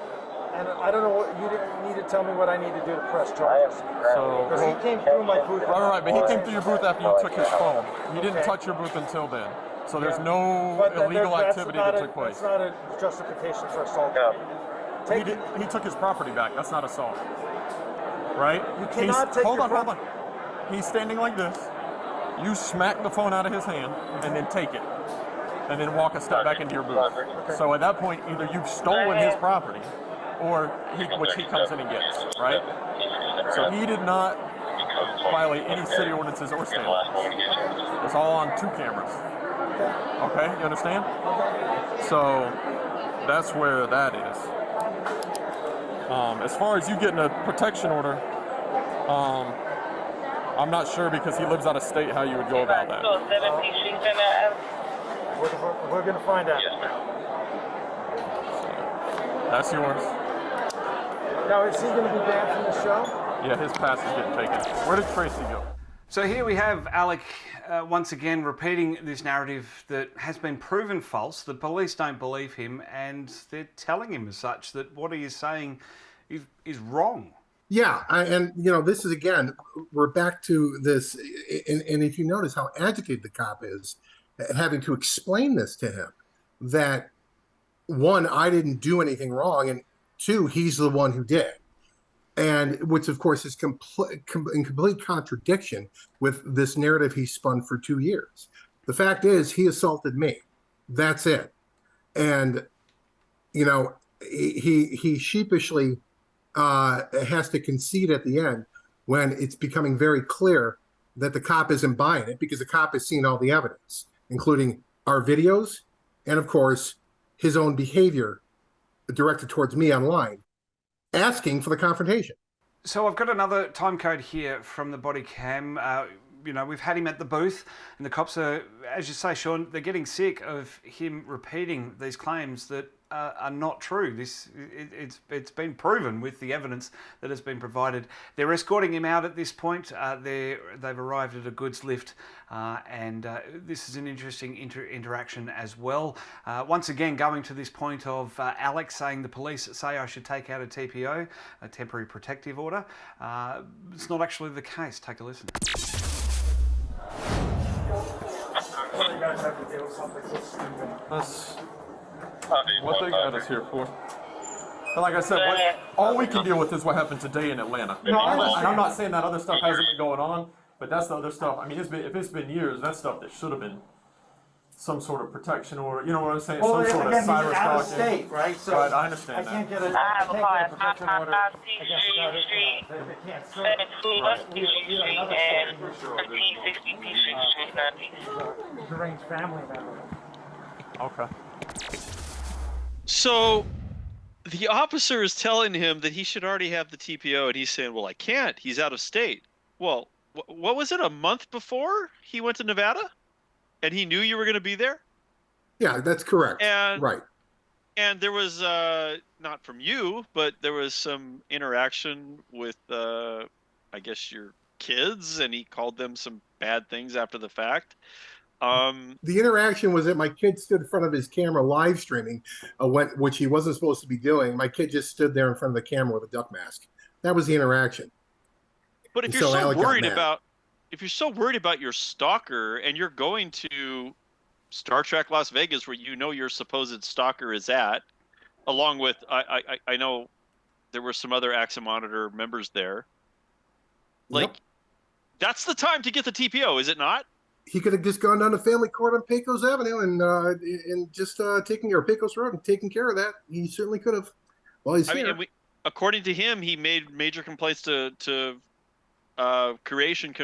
And I don't know what you didn't need to tell me what I need to do to press charges. Because he came through my booth. Right, but he came through your booth after you took his phone. You didn't touch your booth until then. So there's no illegal activity that took place. That's not a justification for assault. He took his property back. That's not assault. Right? You cannot take hold on. He's standing like this. You smack the phone out of his hand and then take it. And then walk a step back into your booth. Okay. So at that point, either you've stolen his property or which he comes in and gets, right? So he did not violate any city ordinances or state ordinances. It's all on 2 cameras. Okay, you understand? So that's where that is. As far as you getting a protection order, I'm not sure, because he lives out of state, how you would go about that. We're going to find out. Yes, ma'am. That's yours. Now, is he going to be banned from the show? Yeah, his pass is getting taken. Where did Tracy go? So here we have Alec once again repeating this narrative that has been proven false. The police don't believe him, and they're telling him as such that what he is saying is wrong. Yeah, and this is again, we're back to this, and if you notice how agitated the cop is, having to explain this to him, that one, I didn't do anything wrong, and two, he's the one who did. And which, of course, is in complete contradiction with this narrative he spun for 2 years. The fact is, he assaulted me. That's it. And, he sheepishly has to concede at the end when it's becoming very clear that the cop isn't buying it, because the cop has seen all the evidence, including our videos and, of course, his own behavior directed towards me online, asking for the confrontation. So I've got another time code here from the body cam. We've had him at the booth, and the cops are, as you say, Shawn, they're getting sick of him repeating these claims that are not true. It's been proven with the evidence that has been provided. They're escorting him out at this point. They've arrived at a goods lift, and this is an interesting interaction as well. Once again, going to this point of Alec saying the police say I should take out a TPO, a temporary protective order. It's not actually the case. Take a listen. That's what they got us here for. And like I said, all we can deal with is what happened today in Atlanta. And I'm not saying that other stuff hasn't been going on, but that's the other stuff. I mean, if it's been years, that's stuff that should have been some sort of protection, or you know what I'm saying, Well, some sort of again, cyber he's out of stalking. state, right? So Right, I understand I can't that. get a I have a car at protection order 555 Street, 7 West Street, and 1360 P Street, Northeast. deranged family member. Okay. So the officer is telling him that he should already have the TPO, and he's saying, well, I can't. He's out of state. Well, what was it, a month before he went to Nevada? And he knew you were going to be there? Yeah, that's correct. Right. And there was, not from you, but there was some interaction with, I guess, your kids, and he called them some bad things after the fact. The interaction was that my kid stood in front of his camera live streaming, which he wasn't supposed to be doing. My kid just stood there in front of the camera with a duck mask. That was the interaction. But if you're so worried about, if you're so worried about your stalker, and you're going to Star Trek Las Vegas, where you know your supposed stalker is at, along with I know there were some other Axanar members there. Like, that's the time to get the TPO, is it not? He could have just gone down to family court on Pecos Avenue and just taking or Pecos Road and taking care of that. He certainly could have. Well, he's here. Mean, according to him, he made major complaints to Creation,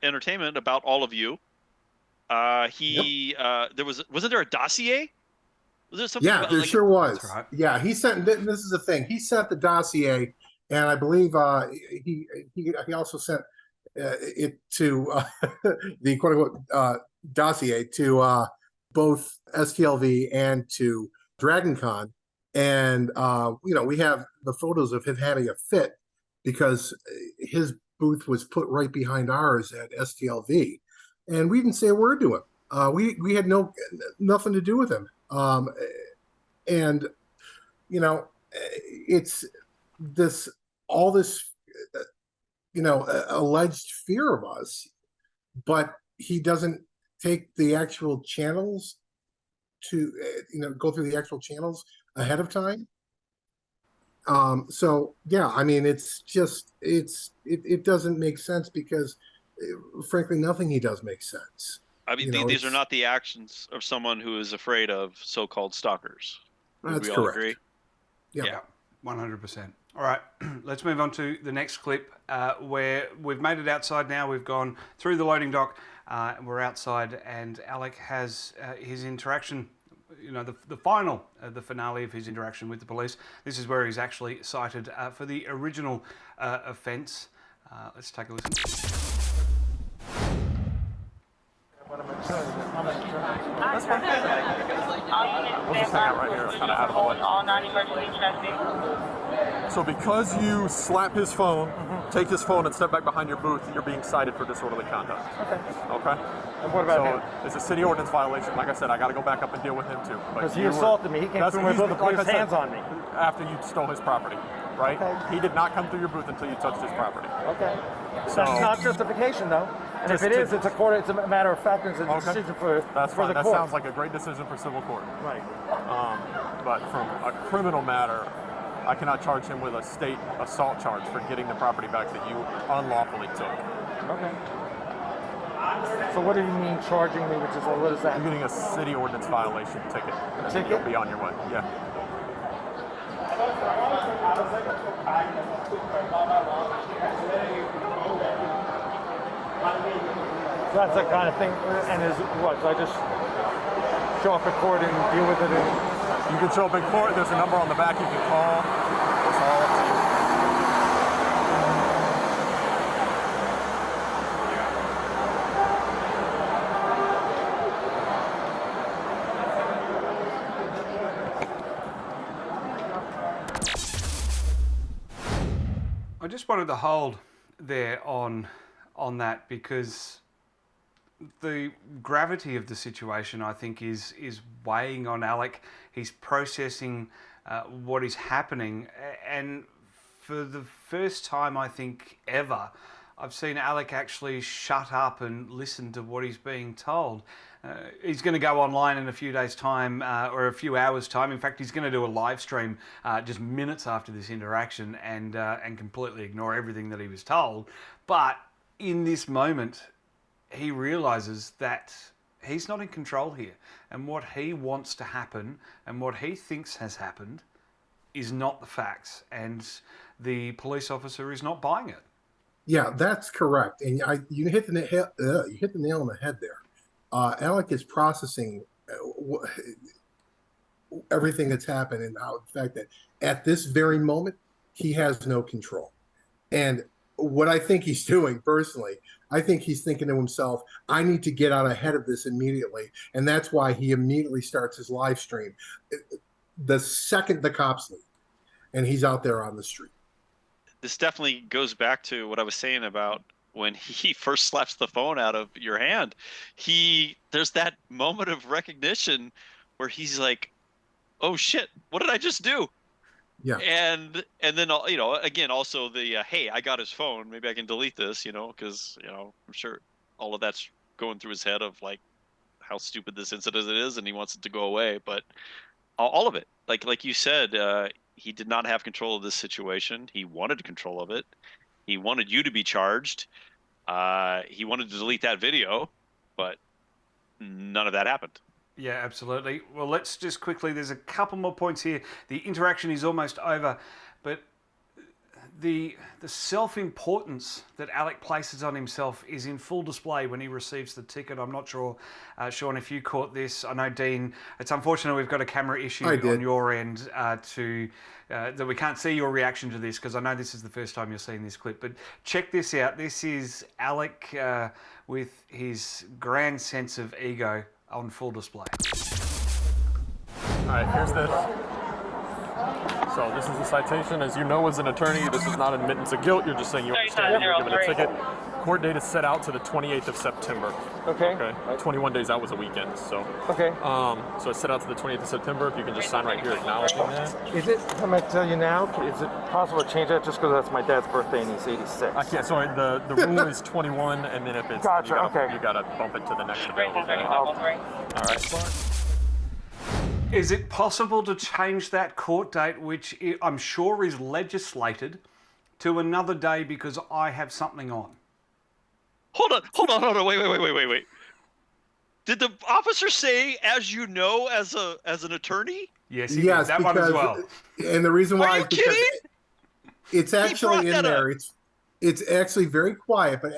Entertainment about all of you. There wasn't there a dossier? Was there something? Yeah, there sure was. Right. Yeah, he sent. This is the thing. He sent the dossier, and I believe he also sent it to the quote unquote dossier to both STLV and to DragonCon, and we have the photos of him having a fit because his booth was put right behind ours at STLV, and we didn't say a word to him. We had nothing to do with him, and it's this alleged fear of us, but he doesn't take the actual channels to go through the actual channels ahead of time. So yeah, I mean, it's just it doesn't make sense because frankly nothing he does makes sense. I mean, these are not the actions of someone who is afraid of so-called stalkers. That's correct. Agree? Yeah, 100%. All right, let's move on to the next clip where we've made it outside now. We've gone through the loading dock. We're outside, and Alec has his interaction, the finale of his interaction with the police. This is where he's actually cited for the original offence. Let's take a listen. All units We'll just hang out right here, kind of out of the way. All non-emergency traffic. So because you slap his phone, take his phone and step back behind your booth, you're being cited for disorderly conduct. Okay. Okay? And what about him? So it's a city ordinance violation. Like I said, I got to go back up and deal with him too. Because he assaulted me. He came through my booth and put his hands on me. After you stole his property, right? Okay. He did not come through your booth until you touched his property. Okay. So That's not justification, though. And if it is, it's a matter of fact, it's a decision for That's for fine. the That court. sounds like a great decision for civil court. Right. But from a criminal matter, I cannot charge him with a state assault charge for getting the property back that you unlawfully took. Okay. So what do you mean charging me, what is that? You're getting a city ordinance violation ticket. A ticket? You'll be on your way. Yeah. So that's that kind of thing, and is what? Do I just show up at court and deal with it? You can show up in court. There's a number on the back you can call. It's all up to you. I just wanted to hold there on that because the gravity of the situation, I think, is weighing on Alec. He's processing what is happening, and for the first time, I think, ever, I've seen Alec actually shut up and listen to what he's being told. He's going to go online in a few days' time or a few hours' time. In fact, he's going to do a live stream just minutes after this interaction and completely ignore everything that he was told. But in this moment, he realizes that he's not in control here, and what he wants to happen and what he thinks has happened is not the facts, and the police officer is not buying it. Yeah, that's correct, and you hit the nail on the head there. Alec is processing everything that's happened, and how the fact that at this very moment he has no control. And what I think he's doing personally, I think he's thinking to himself, I need to get out ahead of this immediately. And that's why he immediately starts his live stream the second the cops leave and he's out there on the street. This definitely goes back to what I was saying about when he first slaps the phone out of your hand. There's that moment of recognition where he's like, oh shit, what did I just do? Yeah. And then, you know, again, also the, hey, I got his phone. Maybe I can delete this, you know, because, you know, I'm sure all of that's going through his head of like how stupid this incident is and he wants it to go away. But all of it, like you said, he did not have control of this situation. He wanted control of it. He wanted you to be charged. He wanted to delete that video, but none of that happened. Yeah, absolutely. Well, let's just quickly, there's a couple more points here. The interaction is almost over, but the self-importance that Alec places on himself is in full display when he receives the ticket. I'm not sure, Shawn, if you caught this. I know, Dean, it's unfortunate we've got a camera issue on your end that we can't see your reaction to this, because I know this is the first time you're seeing this clip. But check this out. This is Alec with his grand sense of ego on full display. All right, here's this. So this is a citation. As you know, as an attorney, this is not an admittance of guilt. You're just saying you understand you're given a ticket. Court date is set out to the 28th of September. Okay. Okay. 21 days out was a weekend, so. Okay. So it's set out to the 28th of September. If you can just sign right here acknowledging that. Is it, I'm going to tell you now, is it possible to change that just because that's my dad's birthday and he's 86? I can't, sorry, the rule is 21, and then if it's, gotcha, you gotta bump it to the next available day. All right. Is it possible to change that court date, which I'm sure is legislated, to another day because I have something on? Hold on, wait. Did the officer say, as you know, as an attorney? Yes, he did. That one as well. And the reason why Are you is because kidding? it's actually in there. It's actually very quiet, but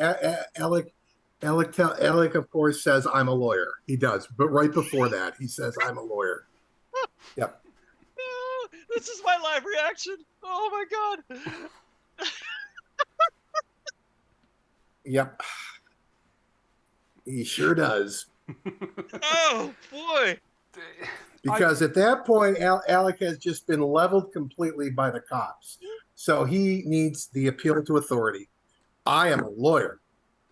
Alec, of course, says, I'm a lawyer. He does. But right before that, he says, I'm a lawyer. Yep. This is my live reaction. Oh, my God. Yep. He sure does. Oh, boy. Because at that point, Alec has just been leveled completely by the cops. So he needs the appeal to authority. I am a lawyer.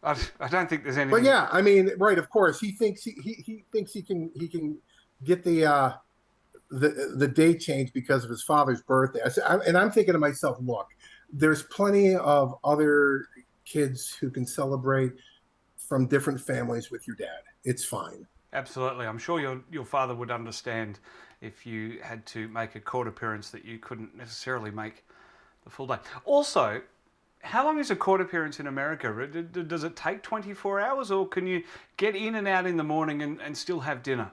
I don't think there's anything. But yeah, I mean, right? Of course, he thinks he thinks he can get the date changed because of his father's birthday. And I'm thinking to myself, look, there's plenty of other kids who can celebrate from different families with your dad. It's fine. Absolutely. I'm sure your father would understand if you had to make a court appearance that you couldn't necessarily make the full day. Also, how long is a court appearance in America? Does it take 24 hours, or can you get in and out in the morning and still have dinner?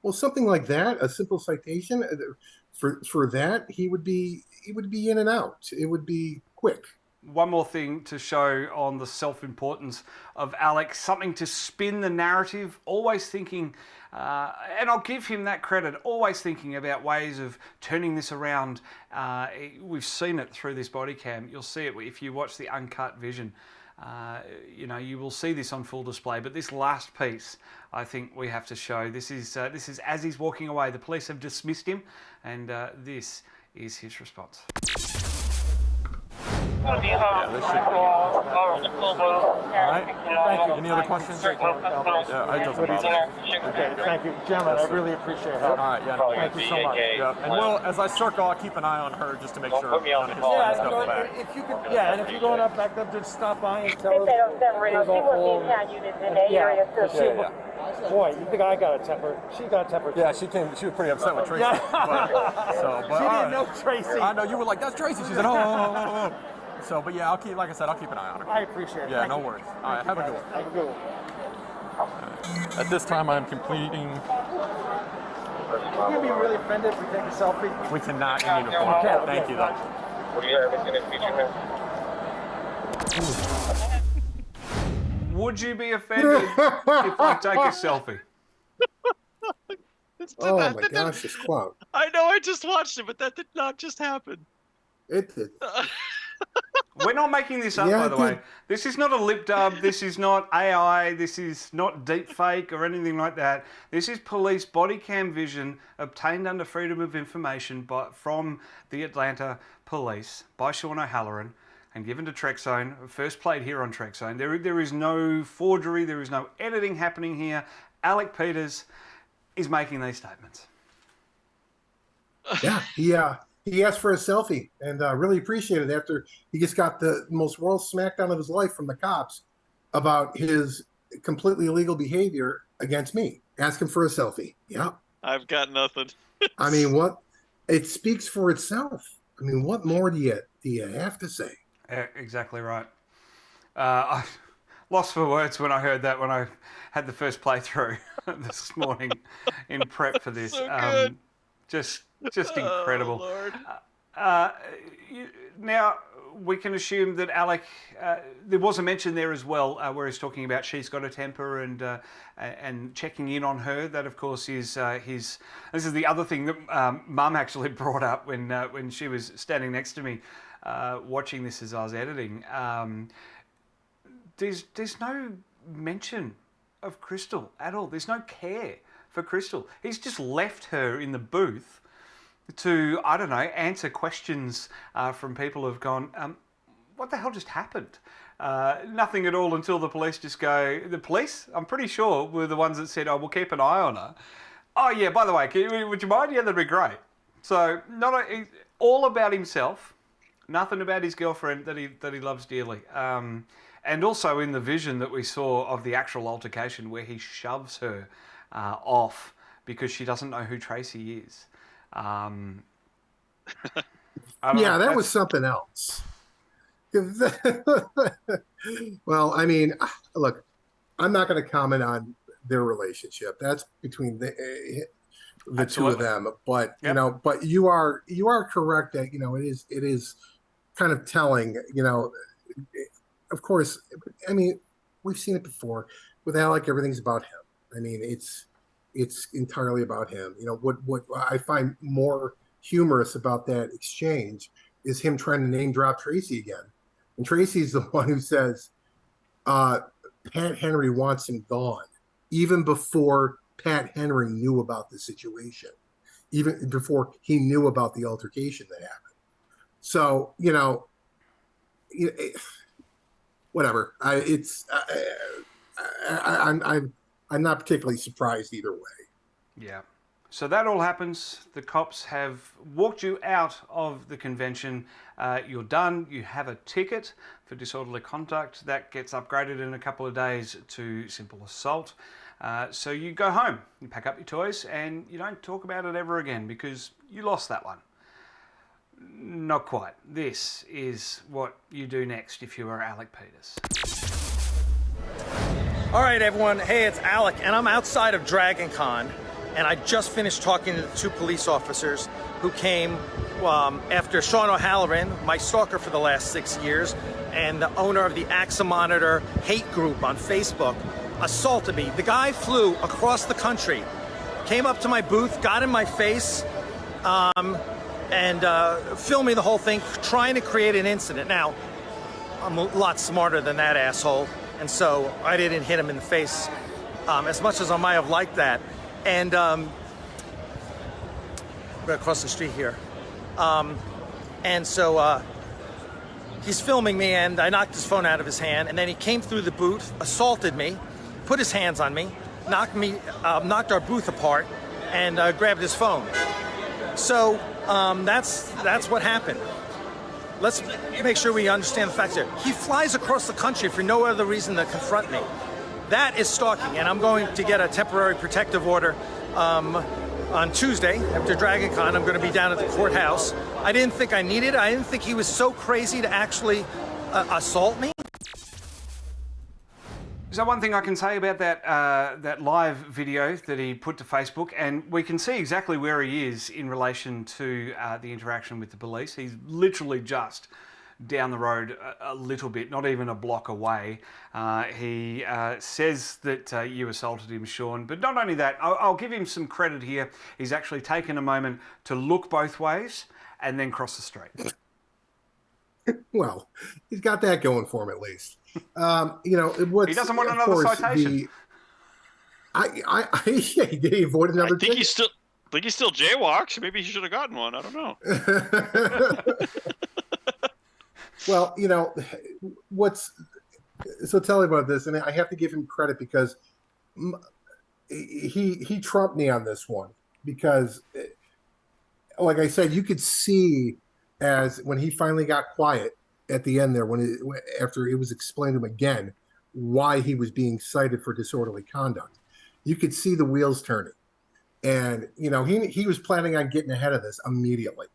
Well, something like that, a simple citation for that, he would be in and out. It would be quick. One more thing to show on the self-importance of Alec, something to spin the narrative, always thinking, and I'll give him that credit, always thinking about ways of turning this around. We've seen it through this body cam. You'll see it if you watch the uncut vision. You will see this on full display. But this last piece, I think we have to show. This is as he's walking away. The police have dismissed him, and this is his response. Yeah, this should be. All right. Thank you. Any other questions? Yeah, I just Okay, thank you. Gentlemen, I really appreciate it. All right, yeah. Thank you so much. Yeah, and Will, as I circle, I'll keep an eye on her just to make sure none of his Yeah, stuff you know, back. if you could, yeah, and if you're going up back up, just stop by and tell her. Boy, you think I got a temper? She got a temper. Yeah, she was pretty upset with Tracy. But she didn't know Tracy. I know, you were like, that's Tracy. She said, oh. So, but yeah, I'll keep an eye on her. I appreciate it. Yeah, no worries. All right, have a good one. Have a good one. At this time, I'm completing. You'd be really offended if we take a selfie. We cannot in uniform. Okay, Thank you, though. Would you be offended if I take a selfie? Oh my gosh, this clown. I know, I just watched it, but that did not just happen. It did. We're not making this up, by the way. This is not a lip dub. This is not AI. This is not deep fake or anything like that. This is police body cam vision obtained under Freedom of Information from the Atlanta Police by Shawn O'Halloran and given to Trekzone. First played here on Trekzone. There is no forgery. There is no editing happening here. Alec Peters is making these statements. Yeah, he asked for a selfie and really appreciated it after he just got the most royal smackdown of his life from the cops about his completely illegal behavior against me. Ask him for a selfie. Yeah. I've got nothing. I mean, it speaks for itself. I mean, what more do you have to say? Exactly right. I lost for words when I heard that when I had the first playthrough this morning in prep for this. So good. Just incredible. Oh, Lord. Now, we can assume that Alec, there was a mention there as well where he's talking about she's got a temper and checking in on her. That, of course, is this is the other thing that Mum actually brought up when she was standing next to me watching this as I was editing. There's no mention of Crystal at all. There's no care for Crystal. He's just left her in the booth to, I don't know, answer questions from people who've gone, what the hell just happened? Nothing at all until the police just go, the police, I'm pretty sure, were the ones that said, oh, we'll keep an eye on her. Oh, yeah, by the way, would you mind? Yeah, that'd be great. So, all about himself, nothing about his girlfriend that he loves dearly. And also in the vision that we saw of the actual altercation where he shoves her off because she doesn't know who Tracy is. That was something else. Well, I mean, look, I'm not going to comment on their relationship. That's between the two of them. But Yep. But you are correct that it is kind of telling. Of course, I mean, we've seen it before with Alec. Everything's about him. I mean, it's entirely about him. What I find more humorous about that exchange is him trying to name drop Tracy again. And Tracy's the one who says, Pat Henry wants him gone, even before Pat Henry knew about the situation, even before he knew about the altercation that happened. So, whatever. I'm not particularly surprised either way. Yeah. So that all happens. The cops have walked you out of the convention. You're done. You have a ticket for disorderly conduct. That gets upgraded in a couple of days to simple assault. So you go home, you pack up your toys, and you don't talk about it ever again because you lost that one. Not quite. This is what you do next if you are Alec Peters. All right, everyone. Hey, it's Alec, and I'm outside of Dragon Con, and I just finished talking to the 2 police officers who came after Shawn O'Halloran, my stalker for the last 6 years, and the owner of the Axanar hate group on Facebook, assaulted me. The guy flew across the country, came up to my booth, got in my face, and filmed me the whole thing, trying to create an incident. Now, I'm a lot smarter than that asshole, and so I didn't hit him in the face as much as I might have liked that. And we're across the street here. And so he's filming me, and I knocked his phone out of his hand, and then he came through the booth, assaulted me, put his hands on me, knocked our booth apart, and grabbed his phone. So that's what happened. Let's make sure we understand the facts here. He flies across the country for no other reason than confront me. That is stalking, and I'm going to get a temporary protective order on Tuesday after Dragon Con. I'm going to be down at the courthouse. I didn't think I needed it. I didn't think he was so crazy to actually assault me. So one thing I can say about that live video that he put to Facebook, and we can see exactly where he is in relation to the interaction with the police. He's literally just down the road a little bit, not even a block away. He says that you assaulted him, Shawn, but not only that, I'll give him some credit here. He's actually taken a moment to look both ways and then cross the street. Well, he's got that going for him at least. He doesn't want another citation. Did he avoid another? I think he still jaywalks. Maybe he should have gotten one. I don't know. Well, so tell me about this, and I have to give him credit because he trumped me on this one because, like I said, you could see as when he finally got quiet at the end there, after it was explained to him again why he was being cited for disorderly conduct, you could see the wheels turning, and he was planning on getting ahead of this immediately,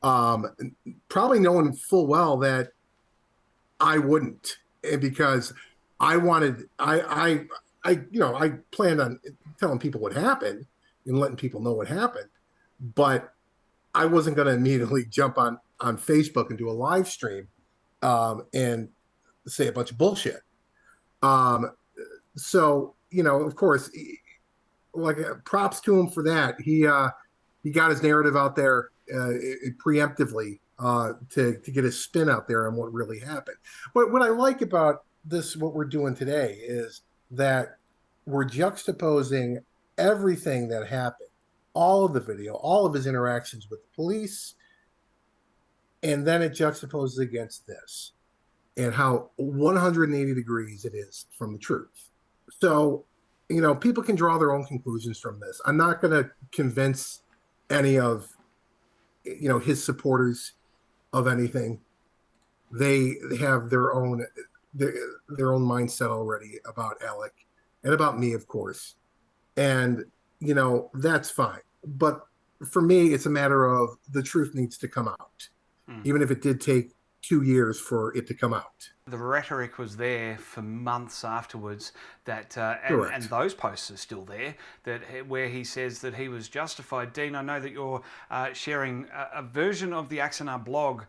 probably knowing full well that I wouldn't, because I planned on telling people what happened and letting people know what happened, but I wasn't going to immediately jump on Facebook and do a live stream and say a bunch of bullshit. So, of course, props to him for that. He got his narrative out there preemptively to get his spin out there on what really happened. But what I like about this, what we're doing today, is that we're juxtaposing everything that happened, all of the video, all of his interactions with the police, and then it juxtaposes against this and how 180 degrees it is from the truth. So, people can draw their own conclusions from this. I'm not going to convince any of, his supporters of anything. They have their own mindset already about Alec and about me, of course. And, that's fine. But for me, it's a matter of the truth needs to come out, even if it did take 2 years for it to come out. The rhetoric was there for months afterwards, and those posts are still there, where he says that he was justified. Dean, I know that you're sharing a version of the Axanar blog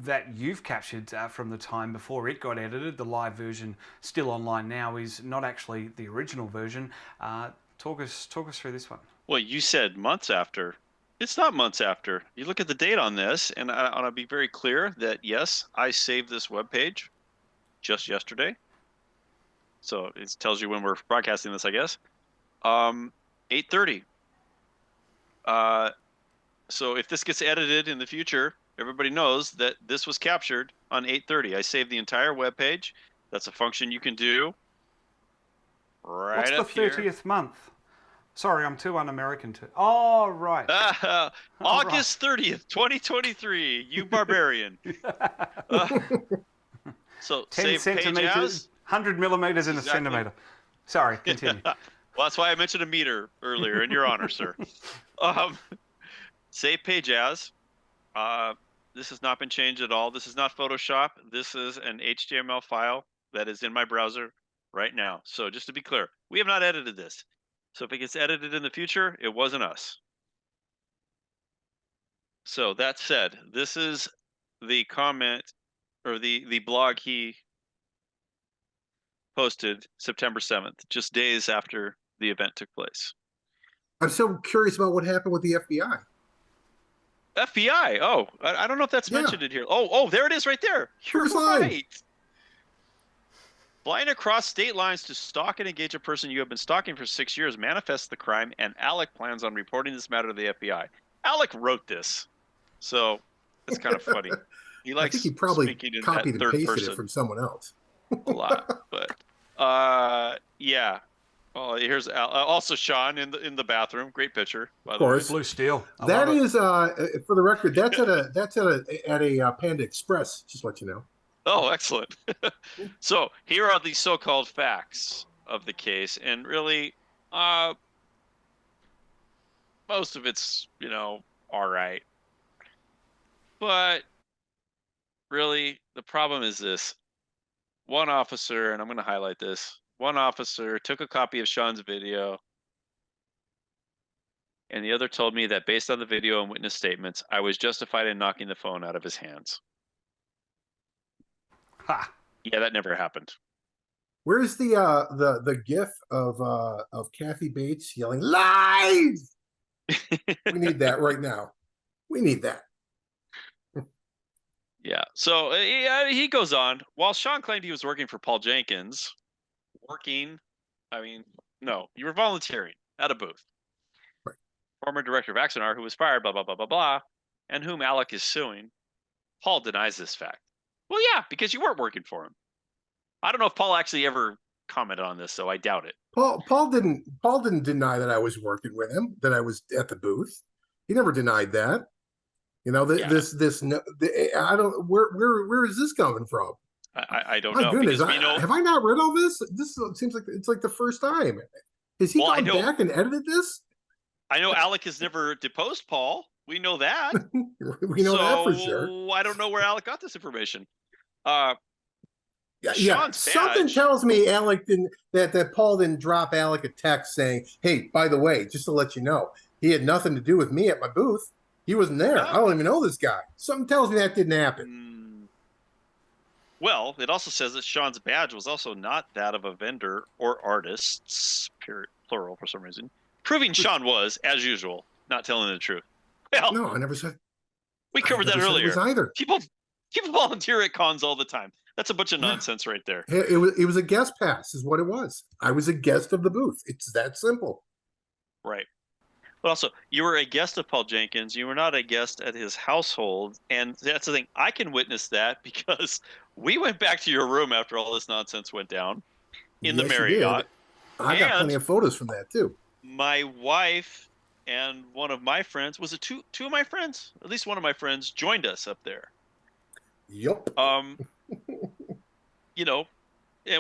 that you've captured from the time before it got edited. The live version, still online now, is not actually the original version. Talk us through this one. Well, you said months after. It's not months after. You look at the date on this, and I want to be very clear that, yes, I saved this webpage just yesterday. So it tells you when we're broadcasting this, I guess. 8:30. So if this gets edited in the future, everybody knows that this was captured on 8:30. I saved the entire web page. That's a function you can do right What's up the here. 30th month? Sorry, I'm too un-American to. Oh, right. August 30th, 2023. You barbarian. So 10 save page centimeters, as. 100 millimeters in Exactly. a centimeter. Sorry, continue. Well, that's why I mentioned a meter earlier, in your honor, sir. Save page as. This has not been changed at all. This is not Photoshop. This is an HTML file that is in my browser right now. So just to be clear, we have not edited this. So if it gets edited in the future, it wasn't us. So that said, this is the comment or the blog he posted September 7th, just days after the event took place. I'm so curious about what happened with the FBI. FBI. Oh, I don't know if that's mentioned in here. Oh, there it is right there. You're right. Flying across state lines to stalk and engage a person you have been stalking for 6 years manifests the crime, and Alec plans on reporting this matter to the FBI. Alec wrote this, so it's kind of funny. He likes I think he probably speaking in copied that and third pasted person it from someone else. a lot, but yeah. Oh, here's also Shawn in the bathroom. Great picture, by the way. Blue steel. That is, for the record, that's at a Panda Express. Just to let you know. Oh, excellent. So here are the so-called facts of the case, and really, most of it's all right, but really the problem is this: one officer, and I'm going to highlight this. One officer took a copy of Shawn's video, and the other told me that based on the video and witness statements, I was justified in knocking the phone out of his hands. Ha! Yeah, that never happened. Where's the GIF of Kathy Bates yelling "Lies"? We need that right now. We need that. Yeah. So he goes on. While Shawn claimed he was working for Paul Jenkins, no, you were volunteering at a booth. Right. Former director of Axanar, who was fired, blah, blah, blah, blah, blah, and whom Alec is suing. Paul denies this fact. Well, yeah, because you weren't working for him. I don't know if Paul actually ever commented on this, so I doubt it. Paul didn't deny that I was working with him, that I was at the booth. He never denied that. I don't. Where is this coming from? I don't My know. goodness, Because have I not read all this? This seems like it's like the first time. Has he gone back and edited this? I know Alec has never deposed Paul. We know that. We know that for sure. I don't know where Alec got this information. Yeah. Something tells me Alec didn't that Paul didn't drop Alec a text saying, "Hey, by the way, just to let you know, he had nothing to do with me at my booth. He wasn't there. I don't even know this guy." Something tells me that didn't happen. Well, it also says that Shawn's badge was also not that of a vendor or artists, plural for some reason, proving Shawn was, as usual, not telling the truth. Well, no, I never said. We covered that earlier. Either. People volunteer at cons all the time. That's a bunch of nonsense right there. It was a guest pass, is what it was. I was a guest of the booth. It's that simple. Right. But also, you were a guest of Paul Jenkins. You were not a guest at his household. And that's the thing. I can witness that because we went back to your room after all this nonsense went down in the Marriott. I got plenty of photos from that, too. My wife and one of my friends, was it two of my friends? At least one of my friends joined us up there. Yep. And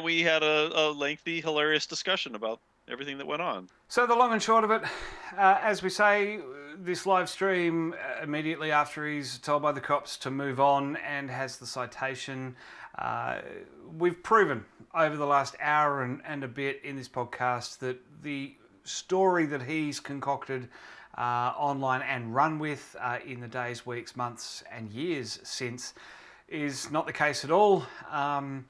we had a lengthy, hilarious discussion about everything that went on. So the long and short of it, as we say, this live stream immediately after he's told by the cops to move on and has the citation, we've proven over the last hour and a bit in this podcast that the story that he's concocted online and run with in the days, weeks, months and years since is not the case at all. And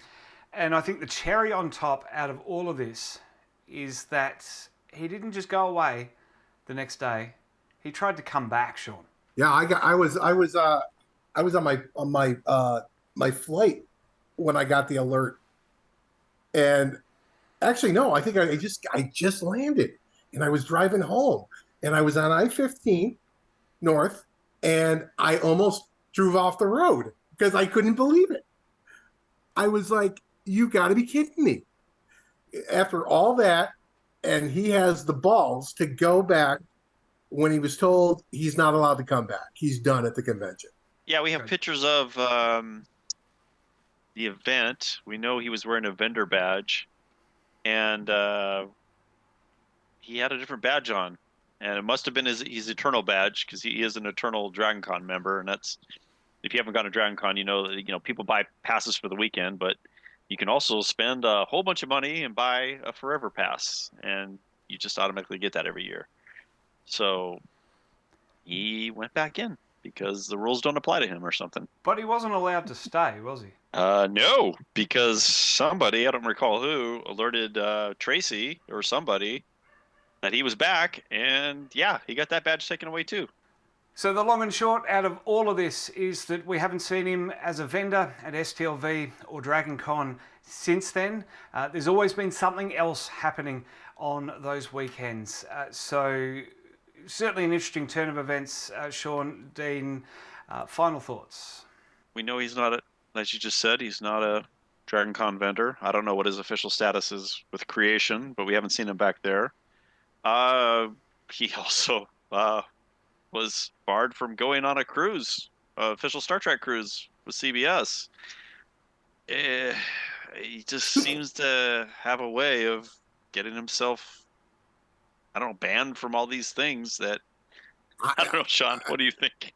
I think the cherry on top out of all of this is that he didn't just go away the next day. He tried to come back, Shawn. Yeah, I was on my flight when I got the alert. And actually, no, I think I just landed. and I was driving home, and I was on I-15 north, and I almost drove off the road because I couldn't believe it. I was like, you got to be kidding me. After all that, and he has the balls to go back when he was told he's not allowed to come back. He's done at the convention. Yeah, we have pictures of the event. We know he was wearing a vendor badge, and he had a different badge on, and it must have been his Eternal badge, because he is an Eternal Dragon Con member, and that's, if you haven't gone to Dragon Con, you know people buy passes for the weekend, but you can also spend a whole bunch of money and buy a forever pass, and you just automatically get that every year. So he went back in because the rules don't apply to him or something. But he wasn't allowed to stay, was he? No, because somebody, I don't recall who, alerted Tracy or somebody that he was back, and yeah, he got that badge taken away too. So the long and short out of all of this is that we haven't seen him as a vendor at STLV or Dragon Con since then. There's always been something else happening on those weekends. So certainly an interesting turn of events. Shawn, Dean, final thoughts? We know he's not, as you just said, he's not a Dragon Con vendor. I don't know what his official status is with Creation, but we haven't seen him back there. He also was barred from going on a cruise, official Star Trek cruise with CBS. He just seems to have a way of getting himself, I don't know, banned from all these things that, I don't know, Shawn, what do you think?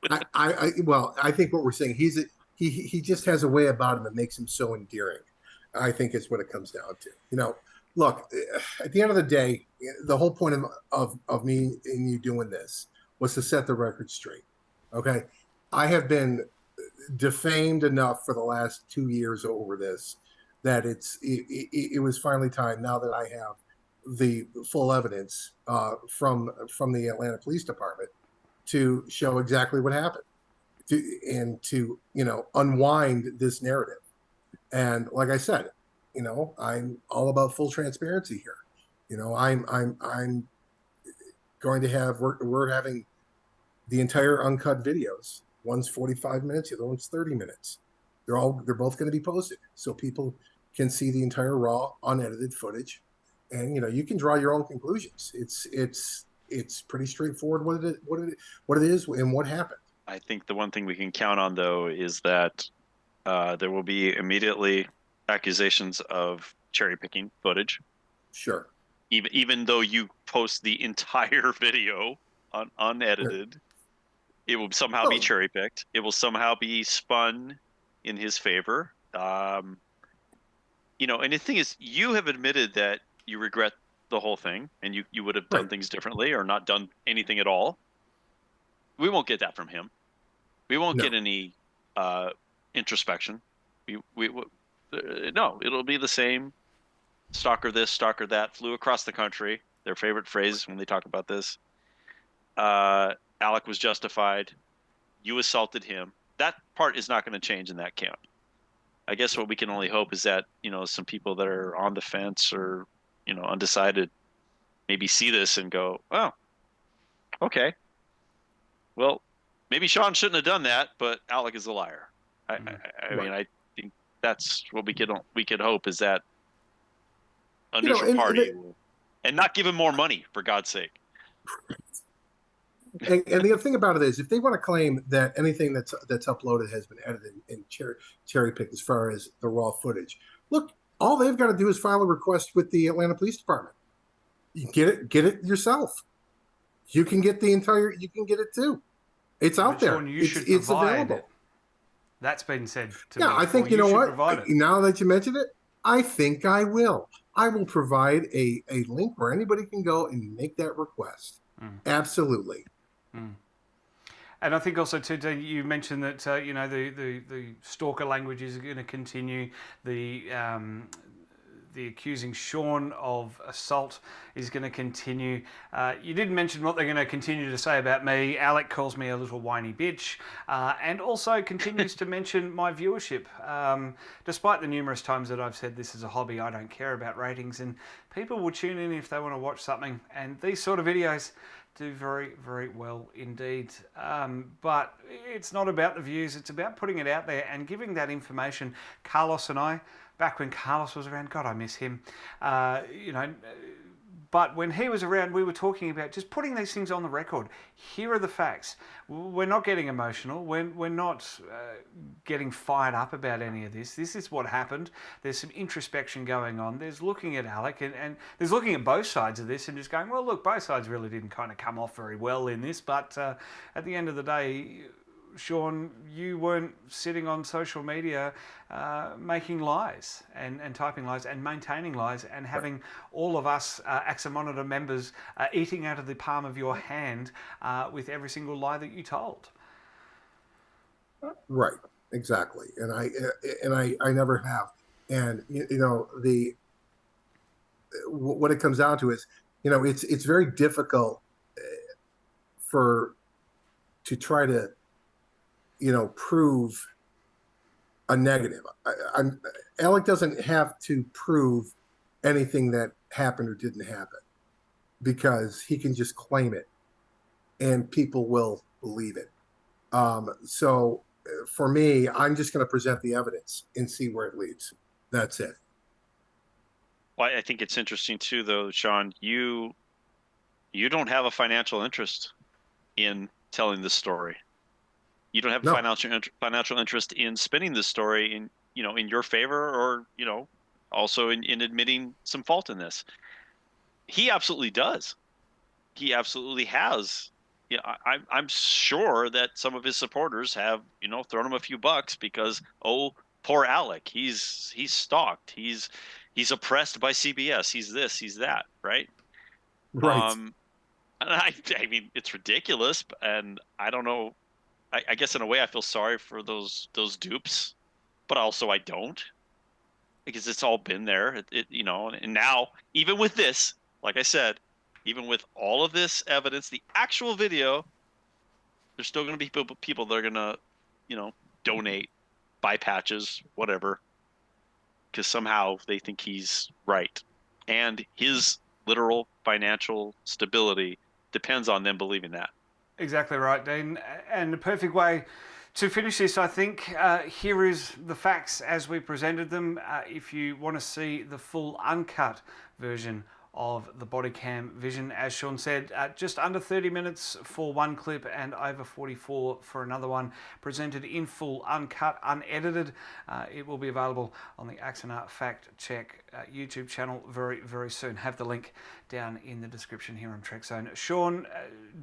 Well, I think what we're saying, he just has a way about him that makes him so endearing. I think is what it comes down to. Look, at the end of the day, the whole point of me and you doing this was to set the record straight. Okay, I have been defamed enough for the last 2 years over this that it was finally time, now that I have the full evidence from the Atlanta Police Department, to show exactly what happened, to unwind this narrative. And like I said, I'm all about full transparency here. I'm going to have, we're having the entire uncut videos. One's 45 minutes, the other one's 30 minutes. They're both going to be posted so people can see the entire raw, unedited footage, and you can draw your own conclusions. It's pretty straightforward what it is and what happened. I think the one thing we can count on, though, is that there will be immediately accusations of cherry picking footage. Sure. Even though you post the entire video unedited, it will somehow be cherry picked. It will somehow be spun in his favor. And the thing is, you have admitted that you regret the whole thing, and you would have done things differently or not done anything at all. We won't get that from him. We won't get any introspection. No, it'll be the same. Stalker this, stalker that, flew across the country. Their favorite phrase when they talk about this. Alec was justified. You assaulted him. That part is not going to change in that camp. I guess what we can only hope is that, some people that are on the fence or, undecided maybe see this and go, oh, okay. Well, maybe Shawn shouldn't have done that, but Alec is a liar. I mean, I think that's what we could hope, is that a neutral party and not give him more money, for God's sake. And the other thing about it is, if they want to claim that anything that's uploaded has been edited and cherry picked as far as the raw footage, look, all they've got to do is file a request with the Atlanta Police Department. You get it yourself. You can get you can get it too. It's out there. Shawn, it's available. It. That's been said to me. Yeah, I think, what? Now that you mentioned it, I think I will. I will provide a link where anybody can go and make that request. Absolutely. And I think also, too, you mentioned that the stalker language is going to continue. The the accusing Shawn of assault is going to continue. You didn't mention what they're going to continue to say about me. Alec calls me a little whiny bitch, and also continues to mention my viewership. Despite the numerous times that I've said this is a hobby, I don't care about ratings, and people will tune in if they want to watch something. And these sort of videos do very, very well indeed. But it's not about the views, it's about putting it out there and giving that information. Carlos and I, back when Carlos was around, God, I miss him, but when he was around, we were talking about just putting these things on the record. Here are the facts. We're not getting emotional. We're not getting fired up about any of this. This is what happened. There's some introspection going on. There's looking at Alec and there's looking at both sides of this and just going, well, look, both sides really didn't kind of come off very well in this. But at the end of the day, Shawn, you weren't sitting on social media making lies and typing lies and maintaining lies and having all of us AXA Monitor members eating out of the palm of your hand with every single lie that you told. Right, exactly, and I never have. And what it comes down to is, it's very difficult to try to prove a negative. Alec doesn't have to prove anything that happened or didn't happen, because he can just claim it and people will believe it. So for me, I'm just going to present the evidence and see where it leads. That's it. Well, I think it's interesting too, though, Shawn, you don't have a financial interest in telling this story. You don't have a financial interest in spinning this story in your favor, or also in admitting some fault in this. He absolutely does. He absolutely has. Yeah, I'm sure that some of his supporters have thrown him a few bucks because, oh, poor Alec, he's stalked, he's oppressed by CBS, he's this, he's that, right? Right. And I mean, it's ridiculous, and I don't know. I guess in a way I feel sorry for those dupes, but also I don't, because it's all been there. And now even with this, like I said, even with all of this evidence, the actual video, there's still going to be people that are going to, donate, buy patches, whatever, because somehow they think he's right, and his literal financial stability depends on them believing that. Exactly right, Dean. And the perfect way to finish this, I think, here is the facts as we presented them. If you want to see the full uncut version of the BODYCAM vision, as Shawn said, just under 30 minutes for one clip and over 44 for another one, presented in full, uncut, unedited. It will be available on the Axanar Fact Check YouTube channel very, very soon. Have the link down in the description here on Trekzone. Shawn,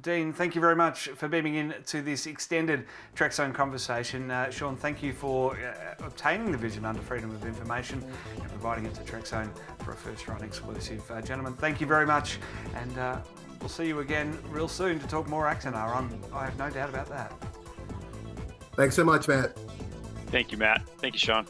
Dean, thank you very much for beaming in to this extended Trekzone conversation. Shawn, thank you for obtaining the vision under freedom of information and providing it to Trekzone for a first run exclusive. Gentlemen, thank you very much, and we'll see you again real soon to talk more Axanar. I have no doubt about that. Thanks so much, Matt. Thank you, Matt. Thank you, Shawn.